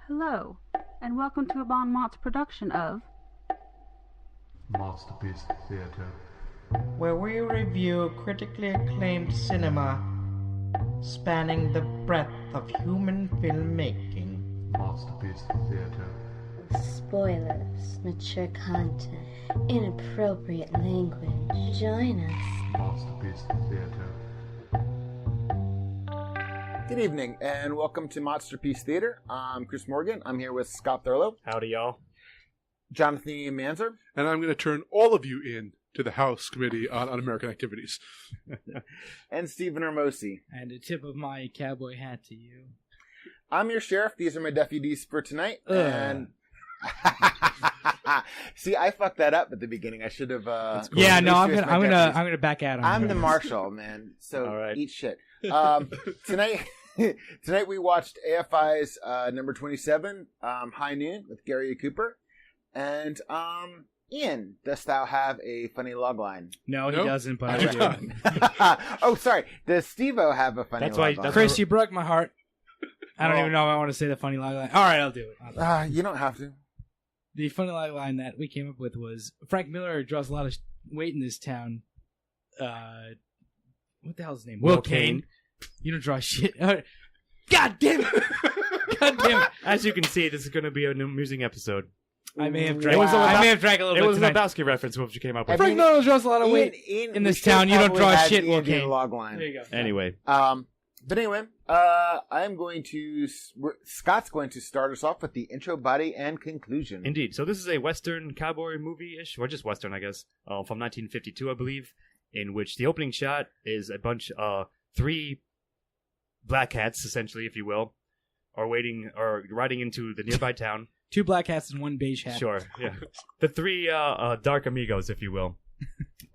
Hello, and welcome to a MOTS production of MOTSterpiece Theater, where we review critically acclaimed cinema spanning the breadth of human filmmaking. MOTSterpiece Theater, Spoilers, mature content, inappropriate language. Join us. MOTSterpiece Theater. Good evening, and welcome to MOTSterpiece Theater. I'm Chris Morgan. I'm here with Scott Thurlow. Howdy, y'all. Jonathan Manzer. And I'm going to turn all of you in to the House Committee on Un-American Activities. And Stephen Hermosi. And a tip of my cowboy hat to you. I'm your sheriff. These are my deputies for tonight. And see, I fucked that up at the beginning. I should have. Cool. Yeah, no, I'm gonna back out on I'm you. the marshal, man. So All right. Eat shit. Tonight we watched AFI's number 27, High Noon with Gary Cooper. And Ian, dost thou have a funny logline? No, he Nope. doesn't, but I do. Oh, sorry. Does Steve-O have a funny logline? Chris, you broke my heart. I don't even know if I want to say the funny line. All right, I'll do it. You don't have to. The funny line that we came up with was Frank Miller draws a lot of weight in this town. What the hell's his name? Will Kane. You don't draw shit. God damn it! God damn it! As you can see, this is going to be an amusing episode. I may have drank. Wow. I may have drank a little It bit was a tonight. Lebowski reference, which you came up with. Frank Miller draws a lot of weight Ian, in we this should town. You don't probably draw have shit. Ian Will do the Kane. log line. There you go. Anyway. But anyway, I'm going to. Scott's going to start us off with the intro, body, and conclusion. Indeed. So this is a Western cowboy movie-ish, or just Western, I guess, from 1952, I believe, in which the opening shot is a bunch of three black hats, essentially, if you will, are riding into the nearby town. 2 black hats and 1 beige hat. Sure, yeah. The three dark amigos, if you will,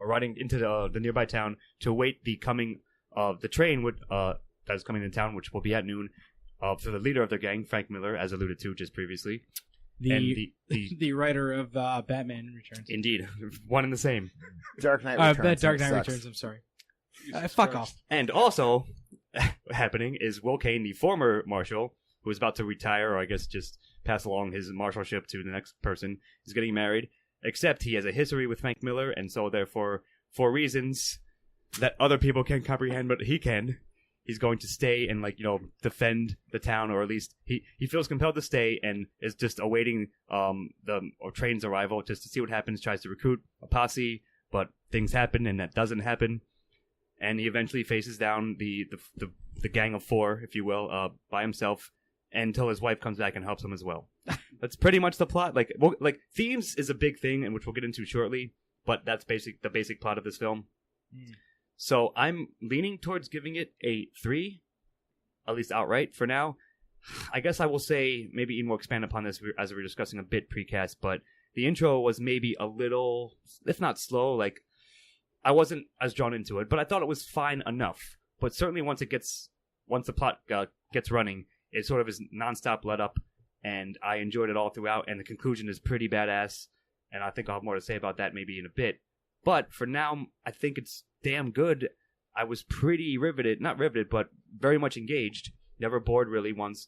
are riding into the nearby town to await the coming of the train that is coming to town, which will be at noon, for the leader of their gang, Frank Miller, as alluded to just previously. The writer of Batman Returns. Indeed. One and the same. Dark Knight Returns. Dark Knight sucks. Returns, I'm sorry. Fuck off. And also happening is Will Kane, the former marshal, who is about to retire, or I guess just pass along his marshalship to the next person, is getting married, except he has a history with Frank Miller, and so therefore, for reasons that other people can't comprehend, but he can, he's going to stay and, defend the town, or at least he feels compelled to stay and is just awaiting the train's arrival just to see what happens, tries to recruit a posse, but things happen and that doesn't happen. And he eventually faces down the gang of 4, if you will, by himself, until his wife comes back and helps him as well. That's pretty much the plot. Themes is a big thing, and which we'll get into shortly, but that's the basic plot of this film. So I'm leaning towards giving it a 3, at least outright for now. I guess I will say, maybe Ian will expand upon this as we were discussing a bit precast, but the intro was maybe a little, if not slow, I wasn't as drawn into it, but I thought it was fine enough. But certainly once the plot gets running, it sort of is nonstop let up, and I enjoyed it all throughout, and the conclusion is pretty badass, and I think I'll have more to say about that maybe in a bit. But for now, I think it's damn good. I was pretty not riveted, but very much engaged. Never bored really once.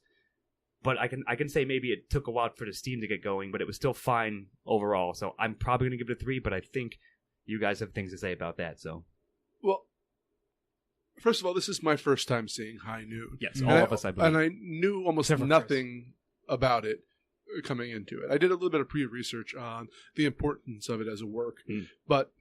But I can say maybe it took a while for the steam to get going, but it was still fine overall. So I'm probably going to give it a 3, but I think you guys have things to say about that, so. Well, first of all, this is my first time seeing High Noon. Yes, all of us, I believe. And I knew almost nothing about it coming into it. I did a little bit of pre-research on the importance of it as a work, but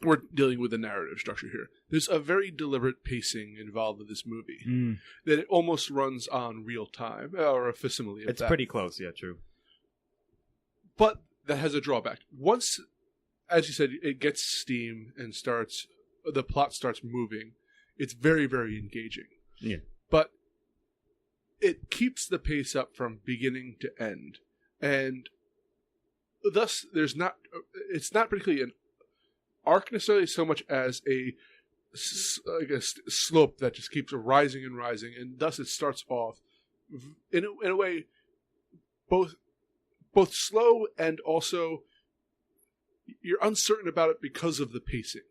we're dealing with a narrative structure here. There's a very deliberate pacing involved in this movie that it almost runs on real time, or a facsimile of It's that. pretty close, yeah, true. But that has a drawback. Once, as you said, it gets steam and the plot starts moving, it's very, very engaging. Yeah. But it keeps the pace up from beginning to end. And thus, it's not particularly an arc necessarily so much as a slope that just keeps rising and rising. And thus it starts off, in a way, both slow and also you're uncertain about it because of the pacing.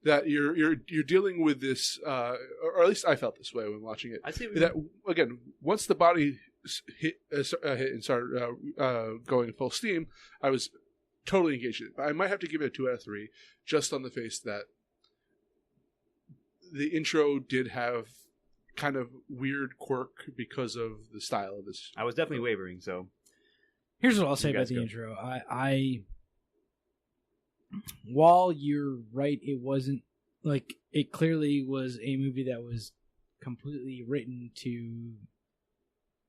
That you're dealing with this, or at least I felt this way when watching it. I see. That again, once the body hit and started going full steam, I was totally engaged in it. I might have to give it a 2 out of 3, just on the face that the intro did have kind of weird quirk because of the style of this. I was definitely wavering. So here's what I'll say about the intro. While you're right, it wasn't like it clearly was a movie that was completely written to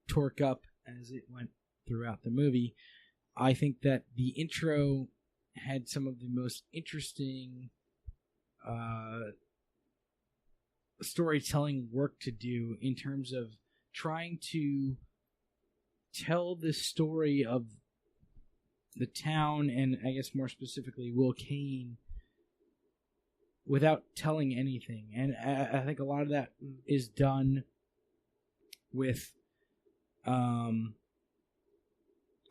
torque up as it went throughout the movie. I think that the intro had some of the most interesting storytelling work to do in terms of trying to tell the story of the town, and I guess more specifically Will Kane, without telling anything. And I think a lot of that is done with kind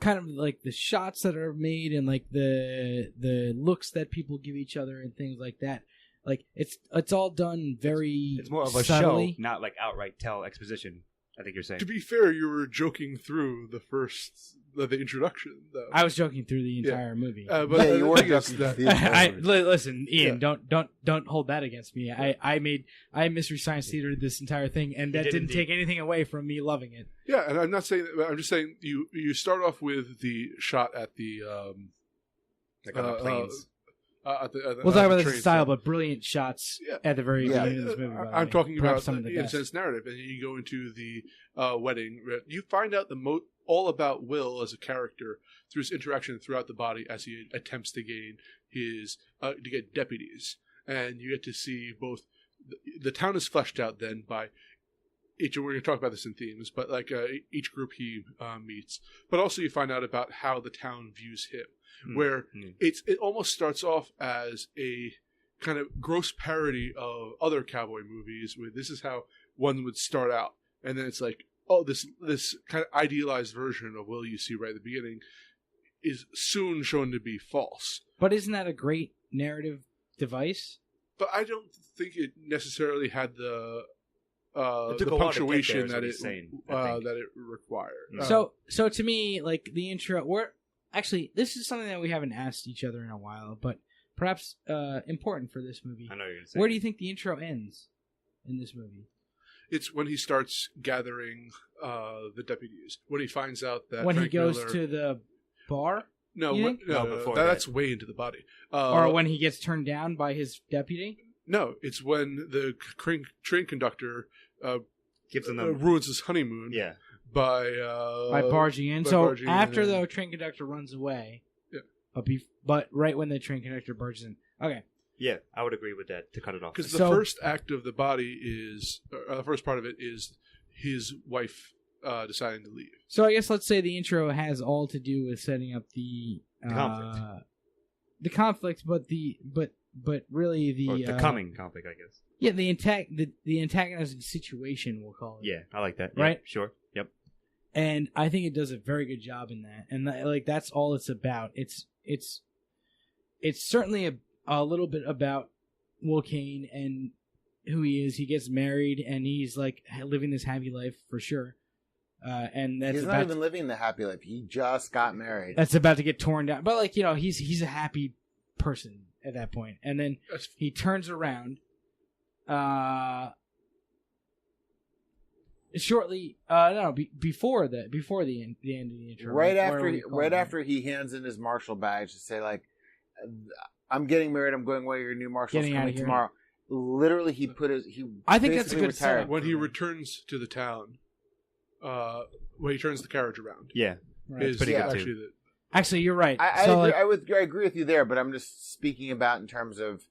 of like the shots that are made and like the looks that people give each other and things like that. Like it's all done very it's more of a subtly. show, not like outright tell exposition. I think you're saying. To be fair, you were joking through the introduction, though. I was joking through the entire movie. But you were joking through the entire movie. Listen, Ian, don't hold that against me. I made Mystery Science Theater this entire thing, and that didn't take anything away from me loving it. Yeah, and I'm not saying that, I'm just saying you start off with the shot at the like on the planes. We'll talk about this style, but brilliant shots at the very beginning of this movie. I'm talking about some of the in a sense narrative, and you go into the wedding. You find out all about Will as a character through his interaction throughout the body as he attempts to gain his to get deputies, and you get to see both. The town is fleshed out then by each. We're going to talk about this in themes, but like each group he meets, but also you find out about how the town views him. Where it almost starts off as a kind of gross parody of other cowboy movies, where this is how one would start out, and then it's like, oh, this kind of idealized version of Will you see right at the beginning is soon shown to be false. But isn't that a great narrative device? But I don't think it necessarily had the took a punctuation while to get there, that it required. So to me, like the intro, actually, this is something that we haven't asked each other in a while, but perhaps important for this movie. I know you're going to say. Where do you think the intro ends in this movie? It's when he starts gathering the deputies. When he finds out that when Frank he goes Miller, to the bar? No, before that's way into the body. Or when he gets turned down by his deputy? No, it's when the train conductor gives him ruins his honeymoon. Yeah. By barging in. Barging after in. the train conductor runs away, yeah. But right when the train conductor barges in. Okay. Yeah, I would agree with that, to cut it off. Because the first act of the body is, the first part of it is his wife deciding to leave. So I guess let's say the intro has all to do with setting up the conflict. The conflict, but really the coming conflict, I guess. Yeah, the antagonizing situation, we'll call it. Yeah, I like that. Right? Yeah, sure. Yep. And I think it does a very good job in that. And that's all it's about. It's certainly a little bit about Will Kane and who he is. He gets married and he's like living this happy life for sure. And that's he's not even living the happy life. He just got married. That's about to get torn down. But he's a happy person at that point. And then he turns around shortly before the end of the intro. Right after he hands in his marshal badge to say like, I'm getting married, I'm going away, your new marshal's coming tomorrow. Literally I think that's a good setup. When he returns to the town, when he turns the carriage around. Yeah. Right. It's pretty good too. Actually, you're right. I agree with you there, but I'm just speaking about in terms of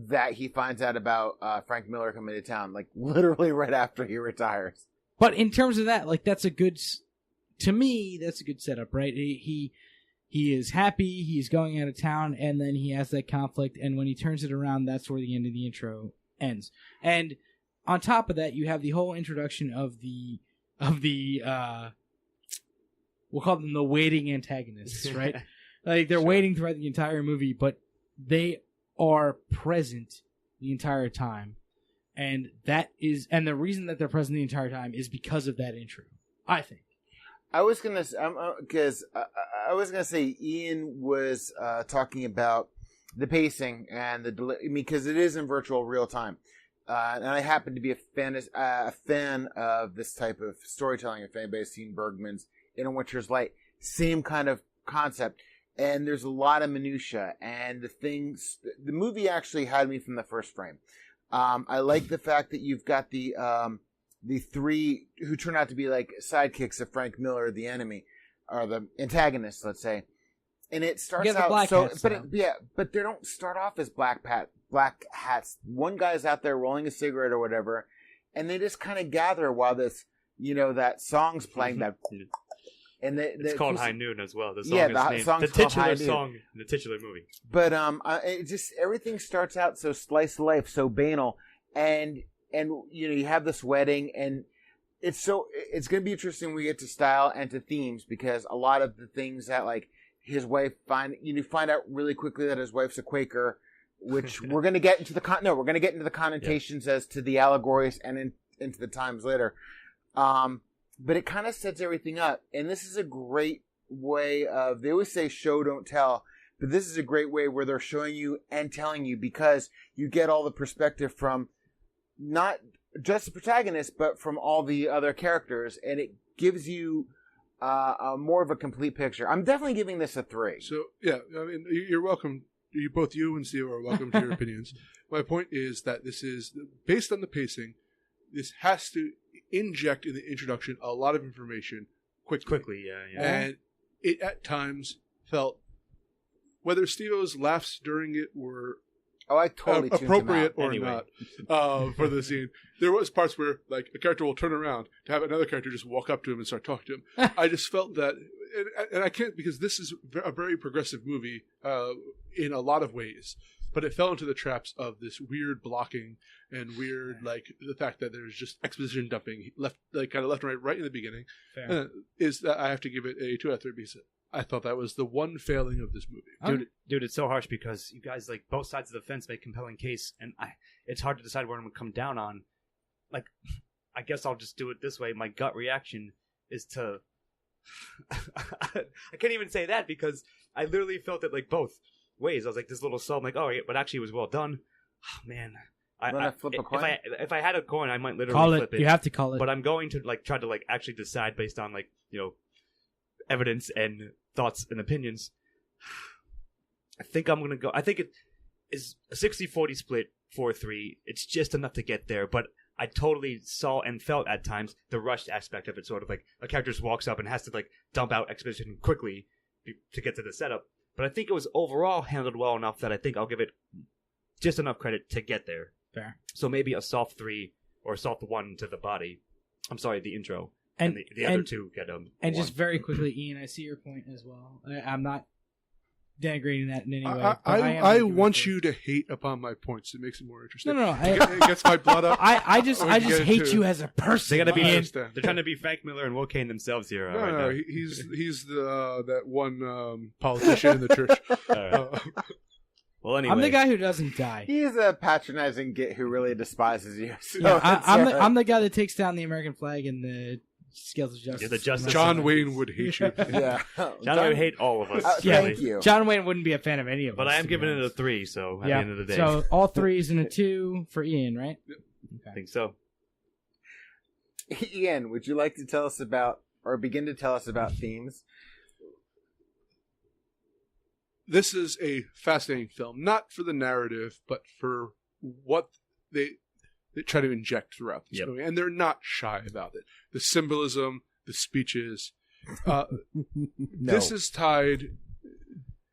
that he finds out about Frank Miller coming to town, like literally right after he retires. But in terms of that, like to me, that's a good setup, right? He is happy, he's going out of town, and then he has that conflict, and when he turns it around, that's where the end of the intro ends. And on top of that, you have the whole introduction of the we'll call them the waiting antagonists, right? Like they're waiting throughout the entire movie, but they are present the entire time, and the reason that they're present the entire time is because of that intro. I think. I was gonna say Ian was talking about the pacing and because it is in virtual real time, and I happen to be a fan of this type of storytelling. If anybody's seen Bergman's In a Winter's Light, same kind of concept, and there's a lot of minutia. And the movie actually had me from the first frame. I like the fact that you've got the three who turn out to be like sidekicks of Frank Miller, the enemy, or the antagonist, let's say. And it starts out so, but they don't start off as black hats. One guy's out there rolling a cigarette or whatever, and they just kind of gather while this, that song's playing. That, and it's called High Noon as well. The song's the called titular High Noon. song in the titular movie. But it just everything starts out so slice of life, so banal, and you have this wedding, and it's going to be interesting when we get to style and to themes, because a lot of the things that like his wife find out really quickly that his wife's a Quaker, which we're going to get into the connotations as to the allegories and into the times later. But it kind of sets everything up, and this is a great way of, they always say show don't tell, but this is a great way where they're showing you and telling you, because you get all the perspective from not just the protagonist, but from all the other characters, and it gives you more of a complete picture. I'm definitely giving this a 3. So, yeah, I mean, you're welcome. Both you and Steve are welcome to your opinions. My point is that this is, based on the pacing, this has to inject in the introduction a lot of information quickly. Yeah. And it at times felt, whether Steve-O's laughs during it were I totally appropriate or anyway. not for the scene. There was parts where like a character will turn around to have another character just walk up to him and start talking to him. I just felt that, and I can't, because this is a very progressive movie in a lot of ways, but it fell into the traps of this weird blocking and weird, like the fact that there's just exposition dumping left and right in the beginning. Is that I have to give it a 2 out of 3 because I thought that was the one failing of this movie. Dude, it's so harsh because you guys, like, both sides of the fence make compelling case, and it's hard to decide where I'm going to come down on. Like, I guess I'll just do it this way. My gut reaction is to... I can't even say that because I literally felt it, like, both ways. I was like, this little soul, I'm like, oh, yeah, but actually it was well done. Oh, man. Flip a coin? If I had a coin, I might literally flip it. You have to call it. But I'm going to, like, try to, like, actually decide based on, like, evidence and thoughts and opinions. I think I'm going to go... I think it is a 60-40 split, 4-3. It's just enough to get there, but I totally saw and felt at times the rushed aspect of it, sort of like a character just walks up and has to, like, dump out exposition quickly to get to the setup. But I think it was overall handled well enough that I think I'll give it just enough credit to get there. Fair. So maybe a soft 3 or a soft 1 to the body. I'm sorry, the intro. And the other two get them. And just very quickly, Ian, I see your point as well. I'm not denigrating that in any way. I want you to hate upon my points. It makes it more interesting. No. It gets my blood up. I just hate you as a person. They're trying to be Frank Miller and Will Kane themselves here. No, he's that one politician in the church. Well, anyway, I'm the guy who doesn't die. He's a patronizing git who really despises you. So yeah, I'm the guy that takes down the American flag and the scales of justice. You're the justice. John Wayne would hate you. Yeah, John Wayne would hate all of us. Thank you. John Wayne wouldn't be a fan of any of us. But I am giving it a 3. So at the end of the day, so all 3s and a 2 for Ian, right? Yep. Okay. I think so. Ian, would you like to tell us about, or begin to tell us about themes? This is a fascinating film, not for the narrative, but for what they try to inject throughout this movie. And they're not shy about it. The symbolism, the speeches. This is tied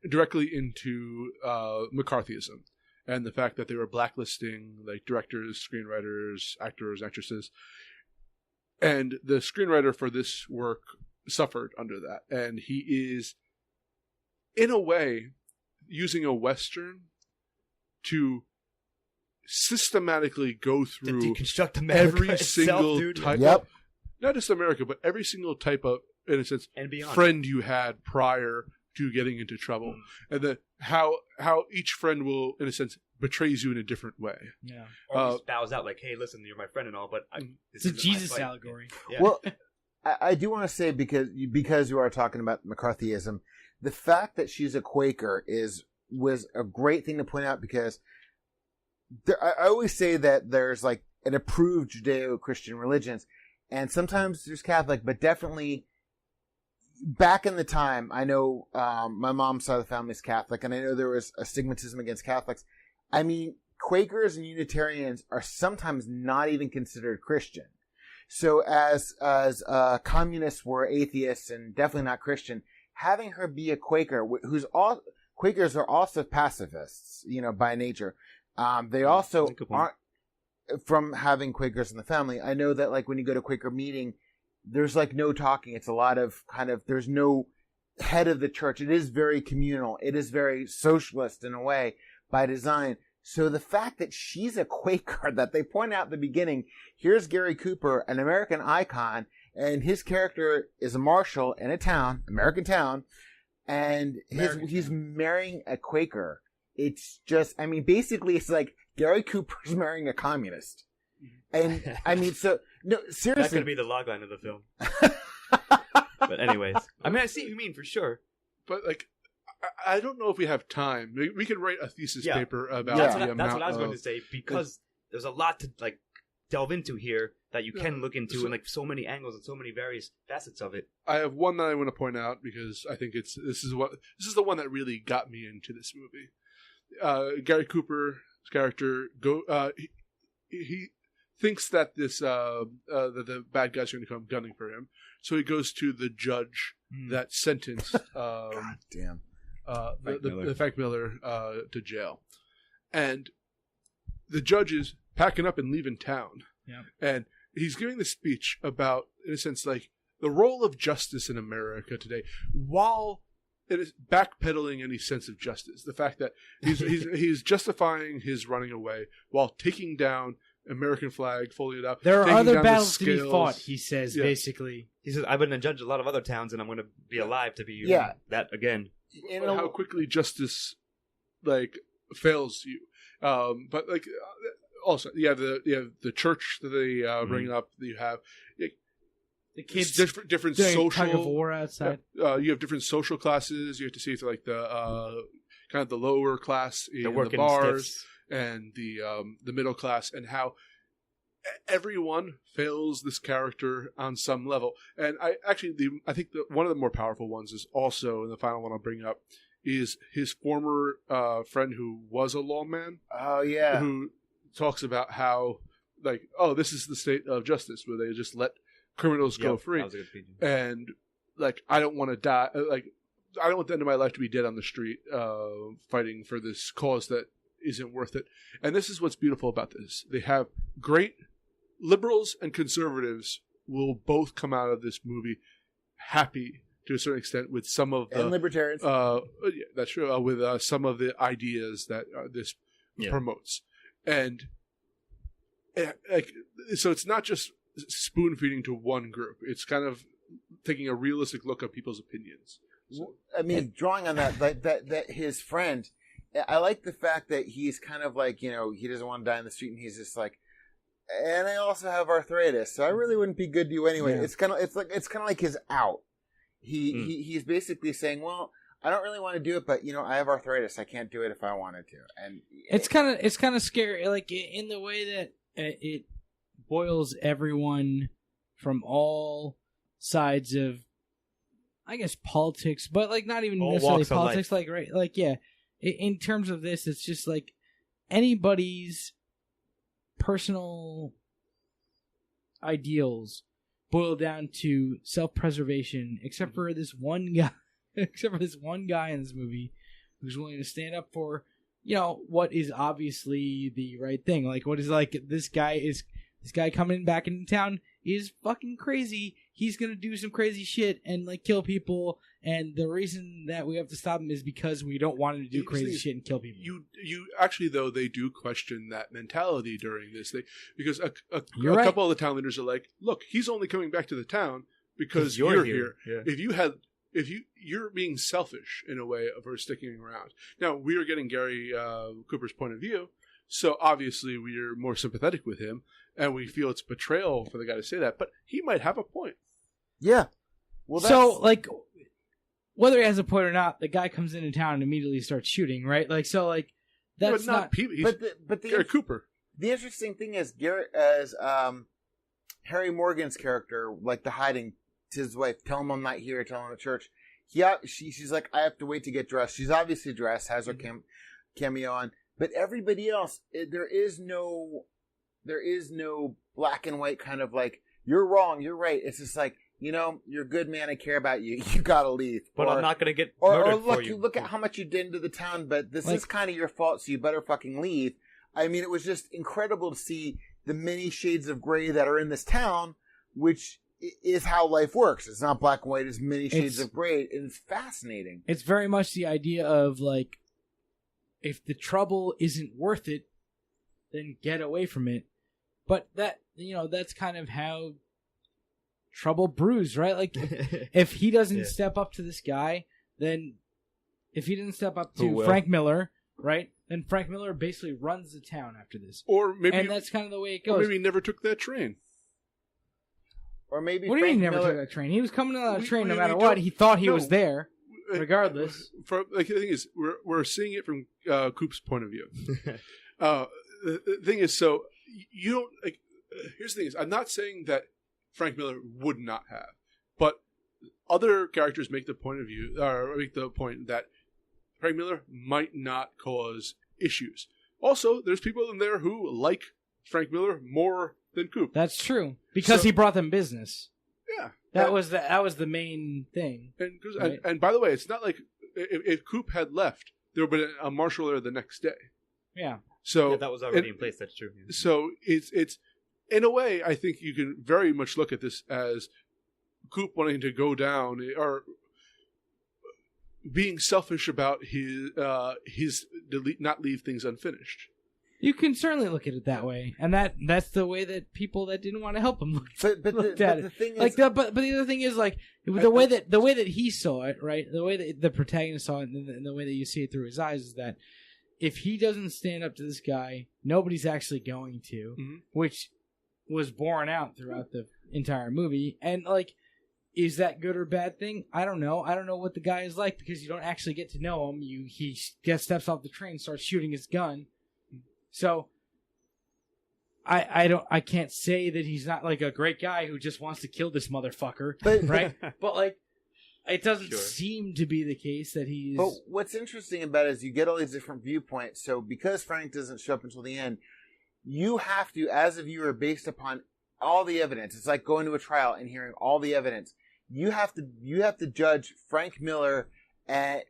directly into McCarthyism and the fact that they were blacklisting like directors, screenwriters, actors, actresses. And the screenwriter for this work suffered under that. And he is, in a way, using a Western to systematically go through deconstruct America every single type of, not just America, but every single type of, in a sense, and beyond, friend you had prior to getting into trouble, and then how each friend will, in a sense, betrays you in a different way. Yeah, or just bows out like, "Hey, listen, you're my friend and all, but it's a Jesus allegory." Yeah. Well, I do want to say because you are talking about McCarthyism, the fact that she's a Quaker was a great thing to point out because I always say that there's like an approved Judeo-Christian religions, and sometimes there's Catholic, but definitely back in the time, I know my mom's side of the family is Catholic, and I know there was a stigmatism against Catholics. I mean, Quakers and Unitarians are sometimes not even considered Christian. So as communists were atheists and definitely not Christian, having her be a Quaker, Quakers are also pacifists, by nature. They also aren't, from having Quakers in the family. I know that like when you go to Quaker meeting, there's like no talking. It's a lot of there's no head of the church. It is very communal. It is very socialist in a way by design. So the fact that she's a Quaker, that they point out at the beginning, here's Gary Cooper, an American icon, and his character is a marshal in a town, American town, and he's marrying a Quaker. It's just, basically it's like Gary Cooper's marrying a communist. And, so, no, seriously. That could be the logline of the film. But anyways, I see what you mean for sure. But, like, I don't know if we have time. We could write a thesis paper about that's the amount. That's what I was going to say, because there's a lot to, like, delve into here that you can look into and, like, so many angles and so many various facets of it. I have one that I want to point out because I think this is the one that really got me into this movie. Gary Cooper's character he thinks that this that the bad guys are going to come gunning for him, so he goes to the judge that sentenced God damn the Frank Miller to jail, and the judge is packing up and leaving town, and he's giving this speech about, in a sense, like the role of justice in America today, while it is backpedaling any sense of justice. The fact that he's justifying his running away while taking down American flag, folding it up. There are other battles to be fought, he says, basically. He says, I've been judged a lot of other towns, and I'm going to be alive to be that again. And how quickly justice, like, fails you. But, like, also, you have the church that they bring up. That you have... The kids different social tug of war outside. You have different social classes. You have to see if like the kind of the lower class in the bars and the middle class, and how everyone fails this character on some level. And I think that one of the more powerful ones is also, and the final one I'll bring up, is his former friend who was a lawman. Oh yeah, who talks about how like, oh, this is the state of justice where they just let criminals go free, and like I don't want to die. Like I don't want the end of my life to be dead on the street, fighting for this cause that isn't worth it. And this is what's beautiful about this: they have great liberals and conservatives will both come out of this movie happy to a certain extent with some of the and libertarians. That's true. With some of the ideas that this promotes, and like so, it's not just spoon feeding to one group. It's kind of taking a realistic look at people's opinions. So, drawing on that his friend, I like the fact that he's kind of like, he doesn't want to die in the street, and he's just like, and I also have arthritis, so I really wouldn't be good to you anyway. Yeah. It's kind of like his out. He's basically saying, well, I don't really want to do it, but I have arthritis. I can't do it if I wanted to. And it's kind of scary, like in the way that it boils everyone from all sides of, I guess, politics, but like not even all necessarily politics, like right, like in terms of this, it's just like anybody's personal ideals boil down to self-preservation, except for this one guy, in this movie who's willing to stand up for what is obviously the right thing. Like what is like this guy coming back into town is fucking crazy. He's gonna do some crazy shit and like kill people, and the reason that we have to stop him is because we don't want him to do crazy shit and kill people. You actually, though, they do question that mentality during this thing, because a right. couple of the town leaders are like, look, he's only coming back to the town because you're here. Yeah. If you had if you're being selfish in a way for sticking around. Now, we are getting Gary Cooper's point of view, so obviously we are more sympathetic with him, and we feel it's betrayal for the guy to say that, but he might have a point. Yeah. Well, so, like, whether he has a point or not, the guy comes into town and immediately starts shooting, right? Like, so, like, that's not... But Gary Cooper. The interesting thing is, Harry Morgan's character, like the hiding to his wife, tell him I'm not here, tell him at church. She's like, I have to wait to get dressed. She's obviously dressed, has her cameo on, but everybody else, there is no black and white kind of like, you're wrong, you're right. It's just like, you're a good man, I care about you. You gotta leave. But I'm not gonna get murdered for you. Look at how much you did into the town, but this is kind of your fault, so you better fucking leave. I mean, it was just incredible to see the many shades of gray that are in this town, which is how life works. It's not black and white, it's many shades of gray, and it's fascinating. It's very much the idea of, like, if the trouble isn't worth it, then get away from it. But that's kind of how trouble brews, right? Like, if he doesn't step up to this guy, then if he didn't step up to Frank Miller, right? Then Frank Miller basically runs the town after this. And that's kind of the way it goes. Or maybe he never took that train. Or maybe what do you mean he never took that train? He was coming on that train no matter what. He thought he was there, regardless. The thing is, we're seeing it from Coop's point of view. The thing is, so you don't like. Here's the thing: is I'm not saying that Frank Miller would not have, but other characters make the point of view, or make the point that Frank Miller might not cause issues. Also, there's people in there who like Frank Miller more than Coop. That's true, because he brought them business. Yeah, that was the main thing. And by the way, it's not like if Coop had left, there would have been a marshal there the next day. Yeah. So that was already in place. That's true. Yeah. So it's in a way, I think you can very much look at this as Coop wanting to go down or being selfish about his not leave things unfinished. You can certainly look at it that way, and that's the way that people that didn't want to help him looked at it. Thing is, but the other thing is, like, the way that he saw it, right? The way that the protagonist saw it, and the way that you see it through his eyes is that if he doesn't stand up to this guy, nobody's actually going to, which was borne out throughout the entire movie. And, like, is that good or bad thing? I don't know. I don't know what the guy is like because you don't actually get to know him. He steps off the train, starts shooting his gun. So I can't say that he's not like a great guy who just wants to kill this motherfucker, right? But like, it doesn't seem to be the case that he's. But what's interesting about it is you get all these different viewpoints. So because Frank doesn't show up until the end, you have to, as a viewer, based upon all the evidence. It's like going to a trial and hearing all the evidence. You have to judge Frank Miller at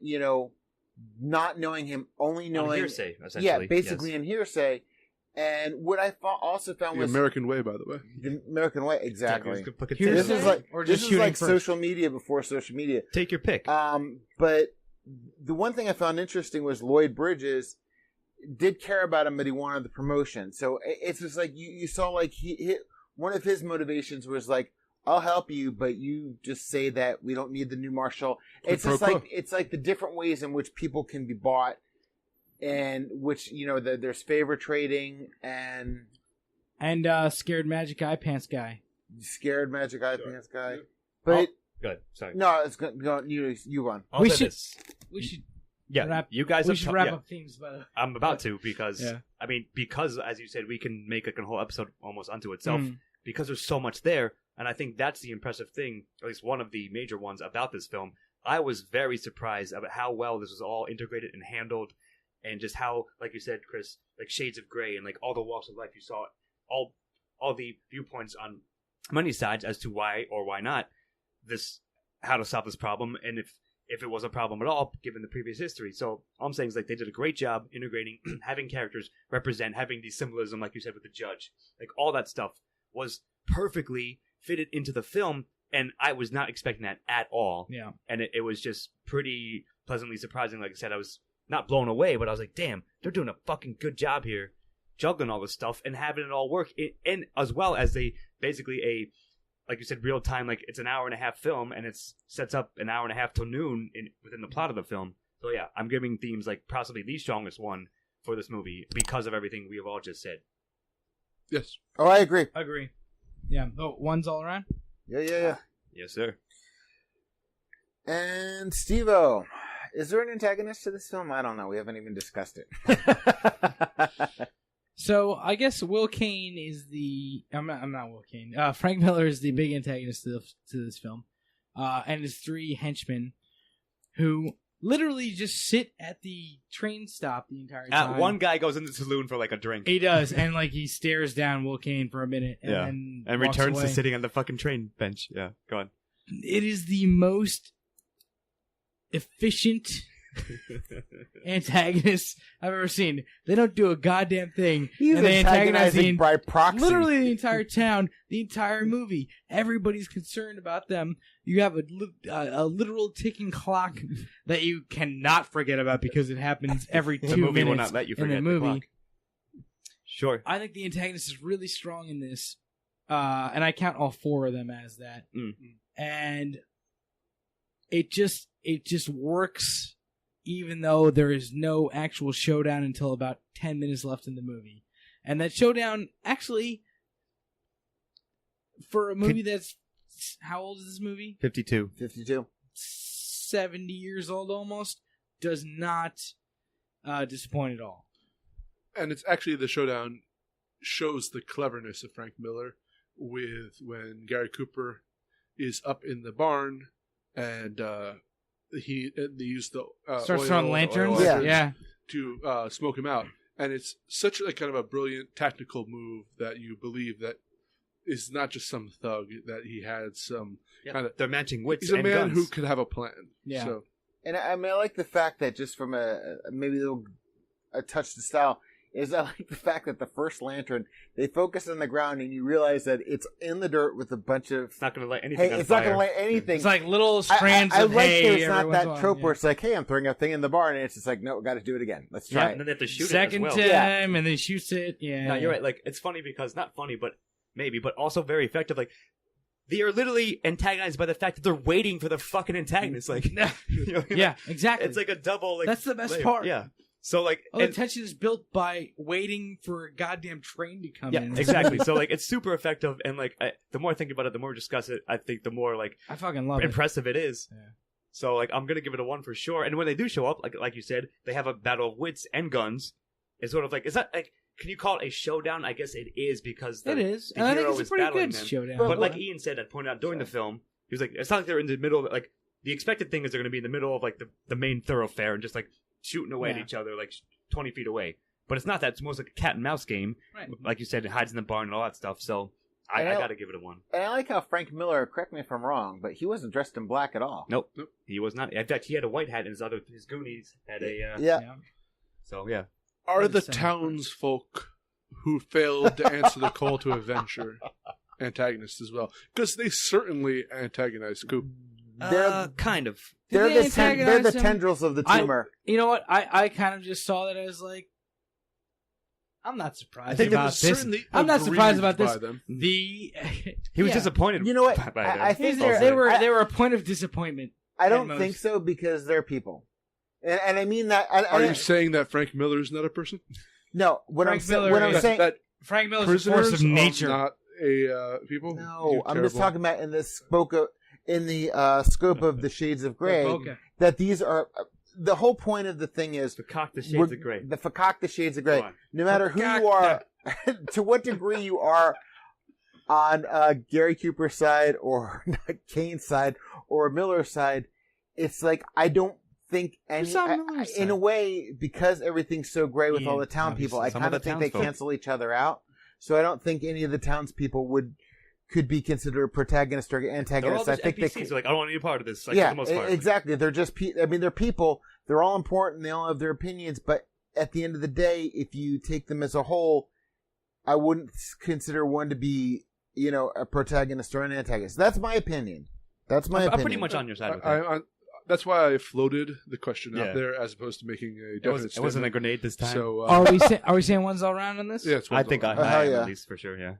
not knowing him, only knowing on hearsay, essentially. Yeah, basically in hearsay. And what I also found was the American way, by the way. The American way, exactly. This is like social media before social media. Take your pick. But the one thing I found interesting was Lloyd Bridges did care about him, but he wanted the promotion. So it's just like you saw, like one of his motivations was like, I'll help you, but you just say that we don't need the new marshal. It's just like it's like the different ways in which people can be bought, and which there's favor trading and scared magic eye pants guy. Scared magic eye pants guy. But good. Sorry. No, it's good. You run. We should. Yeah, you guys. We should wrap up themes, by the way. I'm about to because because as you said, we can make a whole episode almost unto itself because there's so much there. And I think that's the impressive thing, or at least one of the major ones about this film. I was very surprised about how well this was all integrated and handled, and just how, like you said, Chris, like shades of gray and like all the walks of life you saw, all the viewpoints on many sides as to why or why not how to solve this problem, and if it was a problem at all, given the previous history. So all I'm saying is like they did a great job integrating, having characters represent, having the symbolism, like you said, with the judge, like all that stuff was perfectly fitted into the film, and I was not expecting that at all. Yeah. And it was just pretty pleasantly surprising. Like I said, I was not blown away, but I was like, damn, they're doing a fucking good job here, juggling all this stuff and having it all work. And as well as basically like you said, real time. Like it's an hour and a half film, and it sets up an hour and a half till noon within the plot of the film. So yeah, I'm giving themes like possibly the strongest one for this movie because of everything we have all just said. Yes. Oh, I agree. Agree. Yeah. Oh, one's all around? Yeah. Yes, sir. And Steve-O, is there an antagonist to this film? I don't know. We haven't even discussed it. So I guess Will Kane is the. I'm not Will Kane. Frank Miller is the big antagonist to this film, and his 3 henchmen, who literally just sit at the train stop the entire time. One guy goes in the saloon for like a drink. He does, and like he stares down Will Kane for a minute, and and walks returns away. to sitting on the fucking train bench. Yeah, go on. It is the most efficient antagonists I've ever seen. They don't do a goddamn thing. He's and they antagonize antagonizing by proxy. literally the entire town, the entire movie. Everybody's concerned about them. You have a literal ticking clock that you cannot forget about because it happens every 2 The movie minutes will not let you in forget the the movie. clock. Sure. I think the antagonist is really strong in this, and I count all 4 of them as that. And it just works, even though there is no actual showdown until about 10 minutes left in the movie. And that showdown, actually, for a movie that's... How old is this movie? 52. 70 years old almost. Does not disappoint at all. And it's actually the showdown shows the cleverness of Frank Miller with when Gary Cooper is up in the barn and they use the Starts oil, throwing lanterns? Yeah. to smoke him out. And it's such a kind of a brilliant tactical move that you believe that is not just some thug, that he had some kind of... They're matching wits He's a and man guns. who could have a plan. Yeah. So, And I mean, I like the fact that just from a touch to style, is I like the fact that the first lantern, they focus on the ground and you realize that it's in the dirt with a bunch of... It's not going to light anything on it's not fire. going to light anything. It's like little strands I of like hay. that it's not every that once in a trope while, where it's like, hey, I'm throwing a thing in the barn, and it's just like, no, got to do it again. Let's try And then it. they have to shoot Second it as time, well. and then shoots it. Yeah. No, you're right. Like, it's funny because, not funny, but maybe, but also very effective. Like, they are literally antagonized by the fact that they're waiting for the fucking antagonist. Like, you know, Yeah, exactly. it's like a double, like... That's the best layer. part. Yeah. So, like... Oh, the and- tension is built by waiting for a goddamn train to come yeah, in. exactly. So, like, it's super effective, and, like, the more I think about it, the more we discuss it, I think the more, like, I fucking love it. impressive it is. Yeah. So, like, I'm gonna give it a 1 for sure. And when they do show up, like you said, they have a battle of wits and guns. It's sort of like, is that, like, can you call it a showdown? I guess it is because It is. the And I think hero it's a is pretty battling good them. showdown. But like Ian said, I pointed out during the film, he was like, it's not like they're in the middle of, like, the expected thing is they're going to be in the middle of, like, the main thoroughfare and just, like, shooting away at Yeah. each other, like, 20 feet away. But it's not that. It's most like a cat and mouse game. Right. Like you said, it hides in the barn and all that stuff. So I got to give it a 1. And I like how Frank Miller, correct me if I'm wrong, but he wasn't dressed in black at all. Nope. He was not. In fact, he had a white hat and his Goonies had a... Yeah. So, yeah. are the Understand. townsfolk who failed to answer the call to adventure antagonists as well? Because they certainly antagonize Coop. They're kind of. they're Did they the they're the antagonize him? tendrils of the tumor. You know what? I kind of just saw that as like, I'm not surprised They about were this. certainly I'm not surprised about aggrieved this. by them. The He was yeah. disappointed. You know what? By them. I think They were a point of disappointment. I don't most. think so because they're people, and I mean that. Are you saying that Frank Miller is not a person? No, what Frank I'm Miller what I'm is- saying. That Frank Miller's a prisoners force of nature. are not a people? No, You're I'm just terrible. talking about in the scope of the Shades of Grey. Okay. That these are the whole point of the thing is The cock the shades we're- of gray. The Fakak, the Shades of Grey. Go on. No matter who you are, to what degree you are on Gary Cooper's side or Kane's side or Miller's side, it's like I don't think any. Who's on Miller's in a side? way, because everything's so great with Yeah, all the town people, I obviously. Some kind of of the think they townsfolk. cancel each other out. So I don't think any of the townspeople could be considered a protagonist or They're all antagonist. I just think NPCs. they. They're like, I don't want any part of this. Like, Yeah, for the most part. exactly. They're just. I mean, they're people. They're all important. They all have their opinions. But at the end of the day, if you take them as a whole, I wouldn't consider one to be, a protagonist or an antagonist. That's my opinion. That's my opinion. I'm pretty much on your side with that. I, that's why I floated the question Yeah. out there as opposed to making a It definite wasn't a statement. grenade this time. So, Are we saying one's all around on this? yeah, it's I think I hell am yeah. at least for sure. Yeah.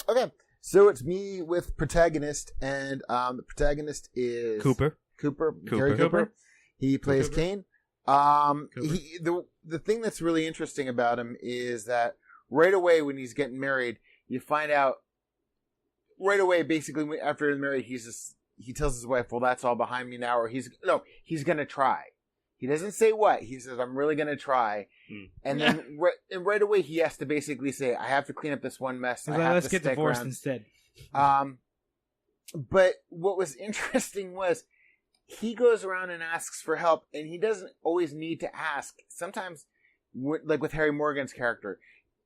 Okay, So it's me with protagonist, and the protagonist is Cooper. Gary Cooper. He plays Cooper. Kane. The thing that's really interesting about him is that right away when he's getting married, you find out right away, basically after he's married, he tells his wife, "Well, that's all behind me now," or he's gonna try. He doesn't say what. He says, "I'm really gonna try," and then right away he has to basically say, "I have to clean up this one mess. Let's get divorced instead." But what was interesting was he goes around and asks for help, and he doesn't always need to ask. Sometimes, like with Harry Morgan's character,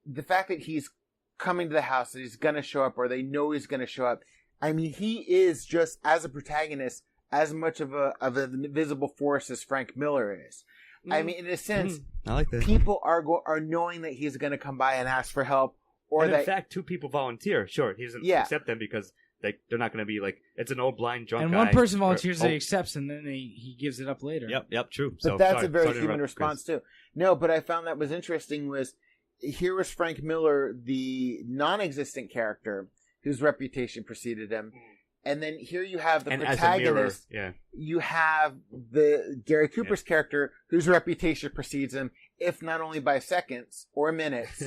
the fact that he's coming to the house, that he's going to show up, or they know he's going to show up. I mean, he is just, as a protagonist, as much of an invisible force as Frank Miller is. I mean, in a sense, I like that. people are knowing that he's going to come by and ask for help, or and that in fact, 2 people volunteer. Sure, he doesn't accept them because they're not going to be like, it's an old blind drunk and guy. one person volunteers, he accepts, and then he gives it up later. Yep, true. But that's a very human response too. No, but I found that was interesting was here was Frank Miller, the non-existent character whose reputation preceded him. And then here you have the protagonist. You have the Gary Cooper's character whose reputation precedes him, if not only by seconds or minutes.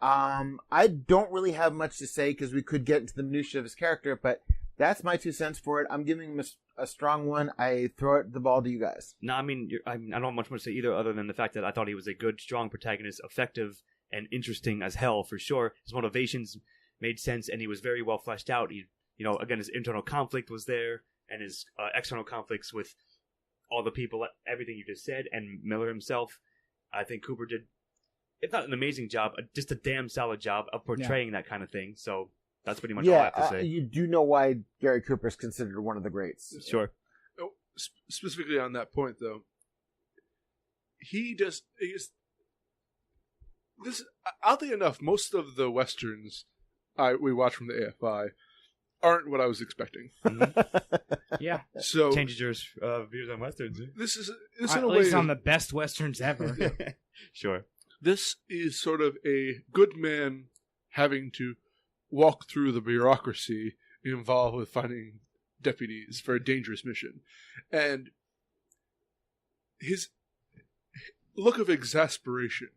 I don't really have much to say because we could get into the minutiae of his character, but that's my 2 cents for it. I'm giving him a strong one. I throw the ball to you guys. No, I mean, I don't have much more to say either, other than the fact that I thought he was a good, strong protagonist, effective and interesting as hell for sure. His motivations made sense, and he was very well fleshed out. He, again, his internal conflict was there, and his external conflicts with all the people, everything you just said, and Miller himself. I think Cooper did, if not an amazing job, just a damn solid job of portraying that kind of thing. So that's pretty much all I have to say. You do know why Gary Cooper is considered one of the greats. Sure. Specifically on that point, though, this, oddly enough, most of the westerns we watch from the AFI aren't what I was expecting. Yeah. So changes your views on westerns. This in a way on the best westerns ever. Sure. This is sort of a good man having to walk through the bureaucracy involved with finding deputies for a dangerous mission, and his look of exasperation,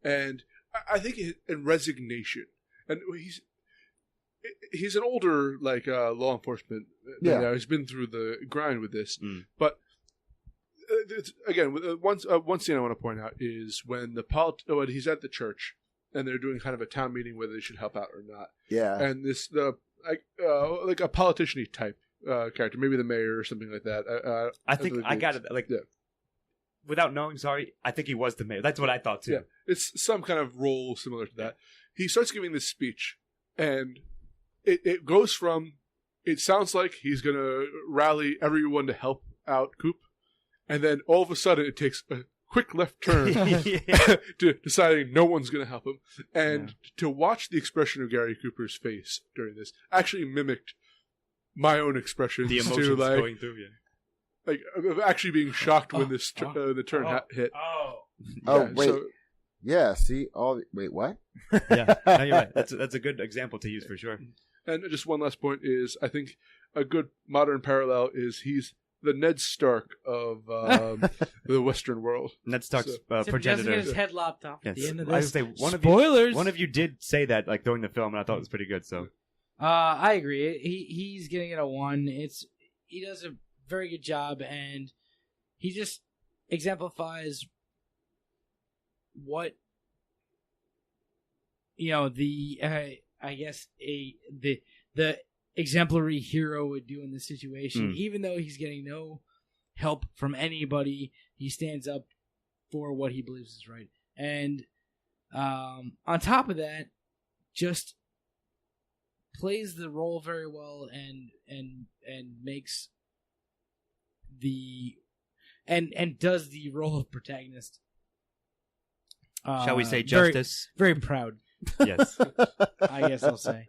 and I think in resignation, and he's an older law enforcement. He's been through the grind with this, but again, one scene I want to point out is when when he's at the church and they're doing kind of a town meeting whether they should help out or not. Yeah, and like a politician-y type character, maybe the mayor or something like that. I think I got it. Without knowing, I think he was the mayor. That's what I thought too. Yeah, it's some kind of role similar to that. He starts giving this speech, and it goes from, it sounds like he's going to rally everyone to help out Coop, and then all of a sudden it takes a quick left turn to deciding no one's going to help him. And to watch the expression of Gary Cooper's face during this actually mimicked my own expressions. The emotions going through, like of actually being shocked when this the turn hit. Wait. See, wait, what? Yeah, no, you're right. That's a good example to use for sure. And just one last point is, I think a good modern parallel is he's the Ned Stark of the Western world. Ned Stark's progenitor. He doesn't get his head lopped off at the end of this. I was say Spoilers. One of you did say that during the film, and I thought it was pretty good. So, I agree. He's getting it a 1. He does a very good job, and he just exemplifies what the exemplary hero would do in this situation. Even though he's getting no help from anybody, he stands up for what he believes is right. And on top of that, just plays the role very well and makes and does the role of protagonist. Shall we say justice? Very, very proud. Yes. I guess I'll say.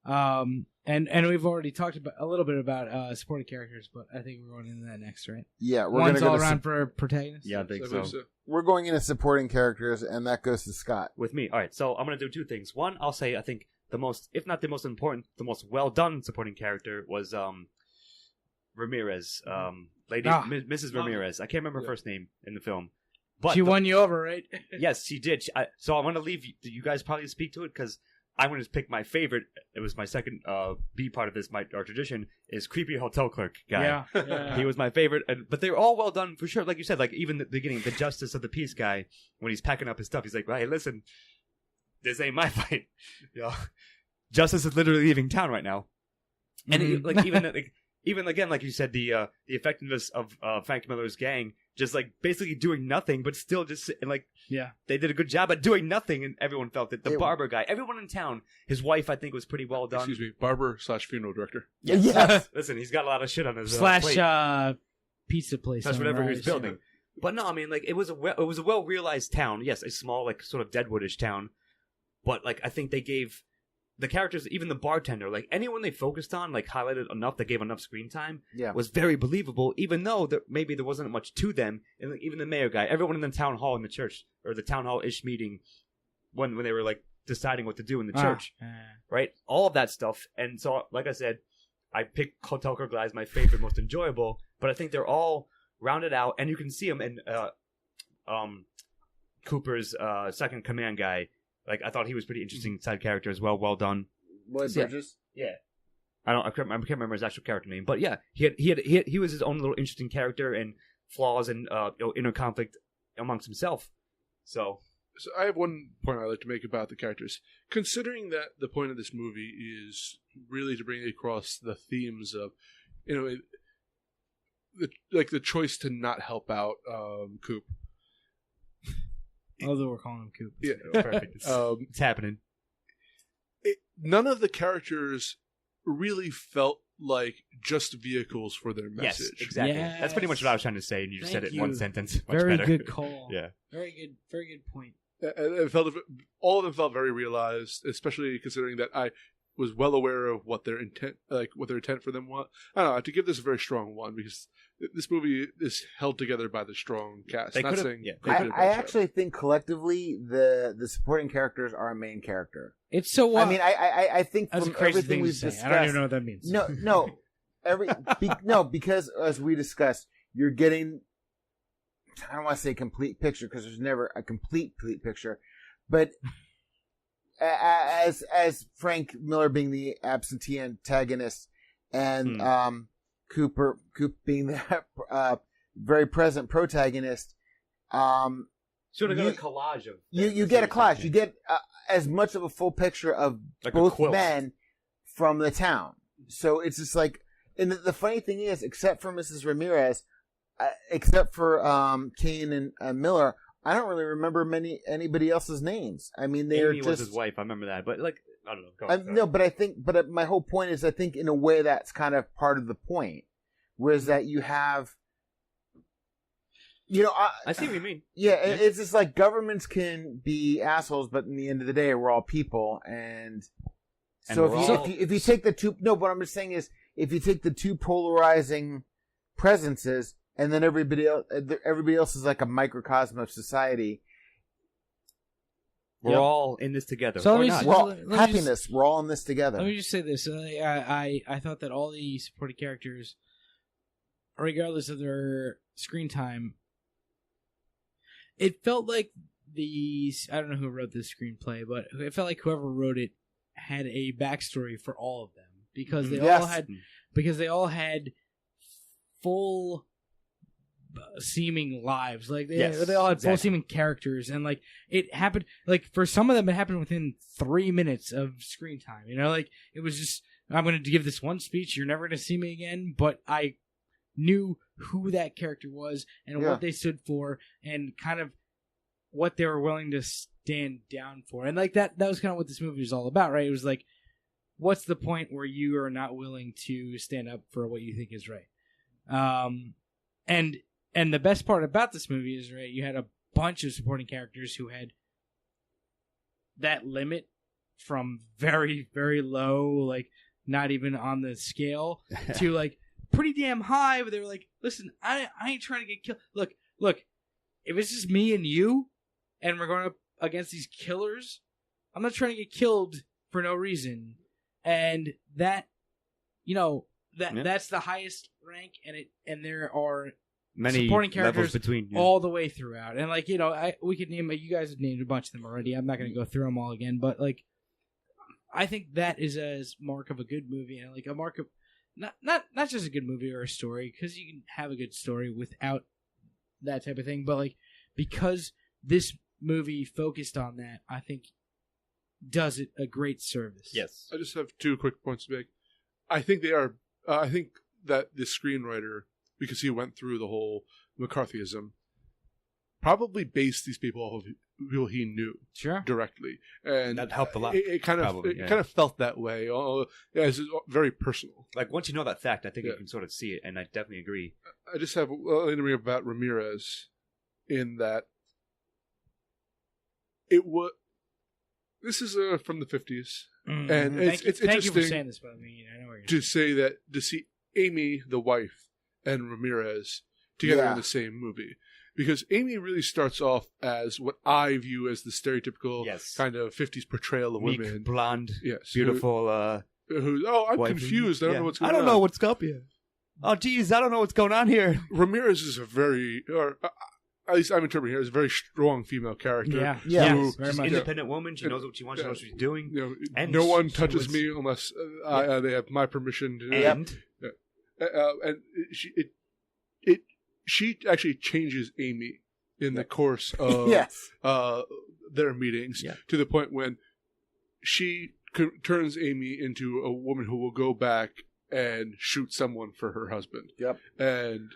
And we've already talked a little bit about supporting characters, but I think we're going into that next, right? Yeah, we're One's all around for protagonists. Yeah, I think so. We're going into supporting characters, and that goes to Scott. With me. All right, so I'm going to do 2 things. One, I'll say I think the most, if not the most important, the most well done supporting character was Ramirez, Mrs. Ramirez. I can't remember her first name in the film, but she won you over, right? Yes, she did. So I want to leave you guys probably speak to it because I'm going to pick my favorite. It was my second B part of this. Our tradition is creepy hotel clerk guy. Yeah. He was my favorite, but they're all well done for sure. Like you said, like even the beginning, the justice of the peace guy, when he's packing up his stuff, he's like, "Hey, listen, this ain't my fight. Justice is literally leaving town right now." And even again, like you said, the effectiveness of Frank Miller's gang, just like basically doing nothing, but still just they did a good job at doing nothing, and everyone felt it. The barber guy, everyone in town, his wife, I think, was pretty well done. Excuse me, barber/funeral director. Yes. Listen, he's got a lot of shit on his / pizza place. That's whatever he was building. But no, I mean, like it was a well realized town. Yes, a small, like sort of Deadwoodish town, but like I think they gave the characters, even the bartender, like anyone they focused on, like highlighted enough that gave enough screen time, was very believable, even though maybe there wasn't much to them. And like, even the mayor guy, everyone in the town hall in the church, or the town hall-ish meeting, when they were like deciding what to do in the church, right? All of that stuff. And so, like I said, I picked Hotel Clerk as my favorite, most enjoyable, but I think they're all rounded out, and you can see them in Cooper's second command guy. Like, I thought he was pretty interesting side character as well. Well done. Lloyd Bridges? Yeah. I can't remember his actual character name, but yeah, he was his own little interesting character and flaws and inner conflict amongst himself. So I have one point I'd like to make about the characters. Considering that the point of this movie is really to bring across the themes of, the choice to not help out Coop. Although we're calling him Coop. Yeah, perfect. It's happening. None of the characters really felt like just vehicles for their message. Yes, exactly. Yes. That's pretty much what I was trying to say, and you just said it in one sentence. Much Very better. good call. Yeah. Very good point. All of them felt very realized, especially considering that I was well aware of what their intent for them was. I don't know. I have to give this a very strong one because this movie is held together by the strong cast. I actually think collectively the supporting characters are a main character. It's so. I mean, I think that's from a crazy everything thing we've to say. discussed, I don't even know what that means. No, because as we discussed, you're getting. I don't want to say complete picture because there's never a complete picture, but. As Frank Miller being the absentee antagonist and Coop being the very present protagonist, sort of got a collage of you get a collage. You get as much of a full picture of like both men from the town. So it's just like, and the funny thing is, except for Mrs. Ramirez, except for Kane and Miller, I don't really remember anybody else's names. I mean, they're Amy was his wife. I remember that, but like, I don't know. Go on, no, but my whole point is, I think in a way that's kind of part of the point, was that you have, I see what you mean. Yeah, it's just like governments can be assholes, but in the end of the day, we're all people, and so if you take the two, no, what I'm just saying is, if you take the two polarizing presences. And then everybody else is like a microcosm of society. We're all in this together. So happiness. We're all in this together. Let me just say this. I thought that all the supporting characters, regardless of their screen time, it felt like I don't know who wrote this screenplay, but it felt like whoever wrote it had a backstory for all of them because they all had full seeming lives, like they all had full seeming characters, and like it happened, like for some of them it happened within 3 minutes of screen time, like it was just, I'm going to give this one speech, you're never going to see me again, but I knew who that character was and what they stood for and kind of what they were willing to stand down for, and like that was kind of what this movie was all about, right? It was like, what's the point where you are not willing to stand up for what you think is right? And the best part about this movie is, right, you had a bunch of supporting characters who had that limit from very, very low, like not even on the scale, to like pretty damn high, but they were like, listen, I ain't trying to get killed. Look, if it's just me and you, and we're going up against these killers, I'm not trying to get killed for no reason, and that, that's the highest rank, and there are Many supporting levels characters between all the way throughout, and we could name you guys have named a bunch of them already. I'm not going to go through them all again, but I think that is a mark of a good movie, and a mark of not just a good movie or a story, because you can have a good story without that type of thing, but because this movie focused on that, I think does it a great service. Yes. I just have 2 quick points to make. I think they are. I think that the screenwriter, because he went through the whole McCarthyism, probably based these people off of people he knew directly, and that helped a lot. It kind of felt that way, as very personal. Once you know that fact, I think you can sort of see it, and I definitely agree. I just have a thing about Ramirez, in that it was. This is from the 50s, and it's interesting. Thank you for saying this, but I know where you're saying. To see Amy, the wife, and Ramirez together in the same movie, because Amy really starts off as what I view as the stereotypical kind of 50s portrayal of meek, women, blonde, Who, beautiful. I'm confused. I don't know what's going on. I don't know what's up here. Oh, geez, I don't know what's going on here. Ramirez is a very, at least I'm interpreting her as a very strong female character. She's an independent woman. She knows what she wants. She knows what she's doing. And no one touches me unless they have my permission. And she actually changes Amy in the course of their meetings to the point when she turns Amy into a woman who will go back and shoot someone for her husband. And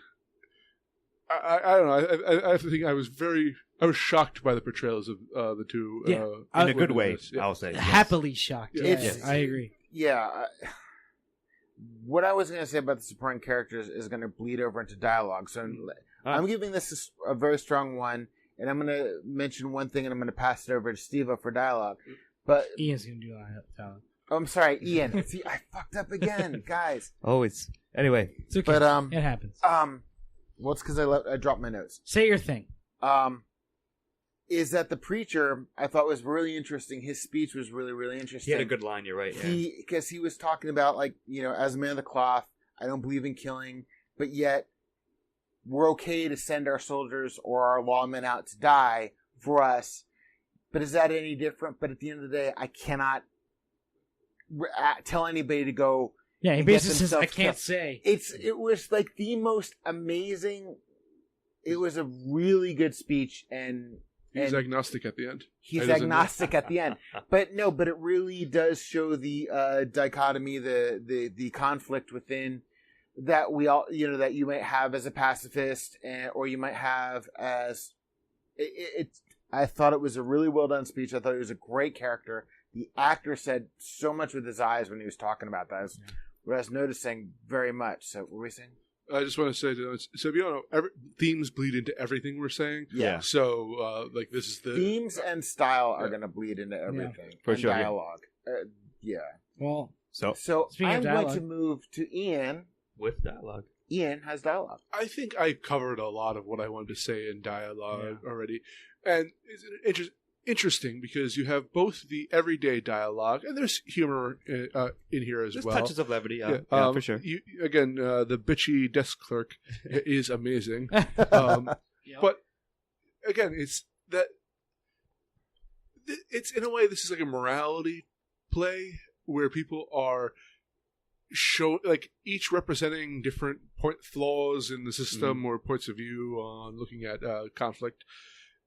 I don't know. I think I was shocked by the portrayals of the two. In a good way, I'll say. Happily shocked. I agree. Yeah. What I was going to say about the supporting characters is going to bleed over into dialogue. So I'm giving this a very strong 1, and I'm going to mention one thing, and I'm going to pass it over to Steve-O for dialogue. But Ian's going to do dialogue. Oh, I'm sorry, Ian. See, I fucked up again, guys. Anyway. It's okay. But it happens. Well, it's because I dropped my notes. Say your thing. Is that the preacher? I thought was really interesting. His speech was really, really interesting. He had a good line. You're right. Because he was talking about as a man of the cloth, I don't believe in killing, but yet we're okay to send our soldiers or our lawmen out to die for us. But is that any different? But at the end of the day, I cannot tell anybody to go. Yeah, he basically says, I can't say. It was the most amazing. It was a really good speech, and he's agnostic at the end. He's agnostic at the end, but it really does show the dichotomy, the conflict within that we all, that you might have as a pacifist, or you might have as I thought it was a really well done speech. I thought it was a great character. The actor said so much with his eyes when he was talking about that. What I was noticing very much. So, what were we saying? I just want to say, so if you don't know, themes bleed into everything we're saying. Yeah. So, this is the themes and style are going to bleed into everything. For sure. Dialogue. Well, so I'm going to move to Ian with dialogue. Ian has dialogue. I think I covered a lot of what I wanted to say in dialogue already, and it's interesting because you have both the everyday dialogue and there's humor in here as well. There's touches of levity, for sure. The bitchy desk clerk is amazing, but again, it's in a way this is like a morality play where people are each representing different flaws in the system or points of view on looking at conflict.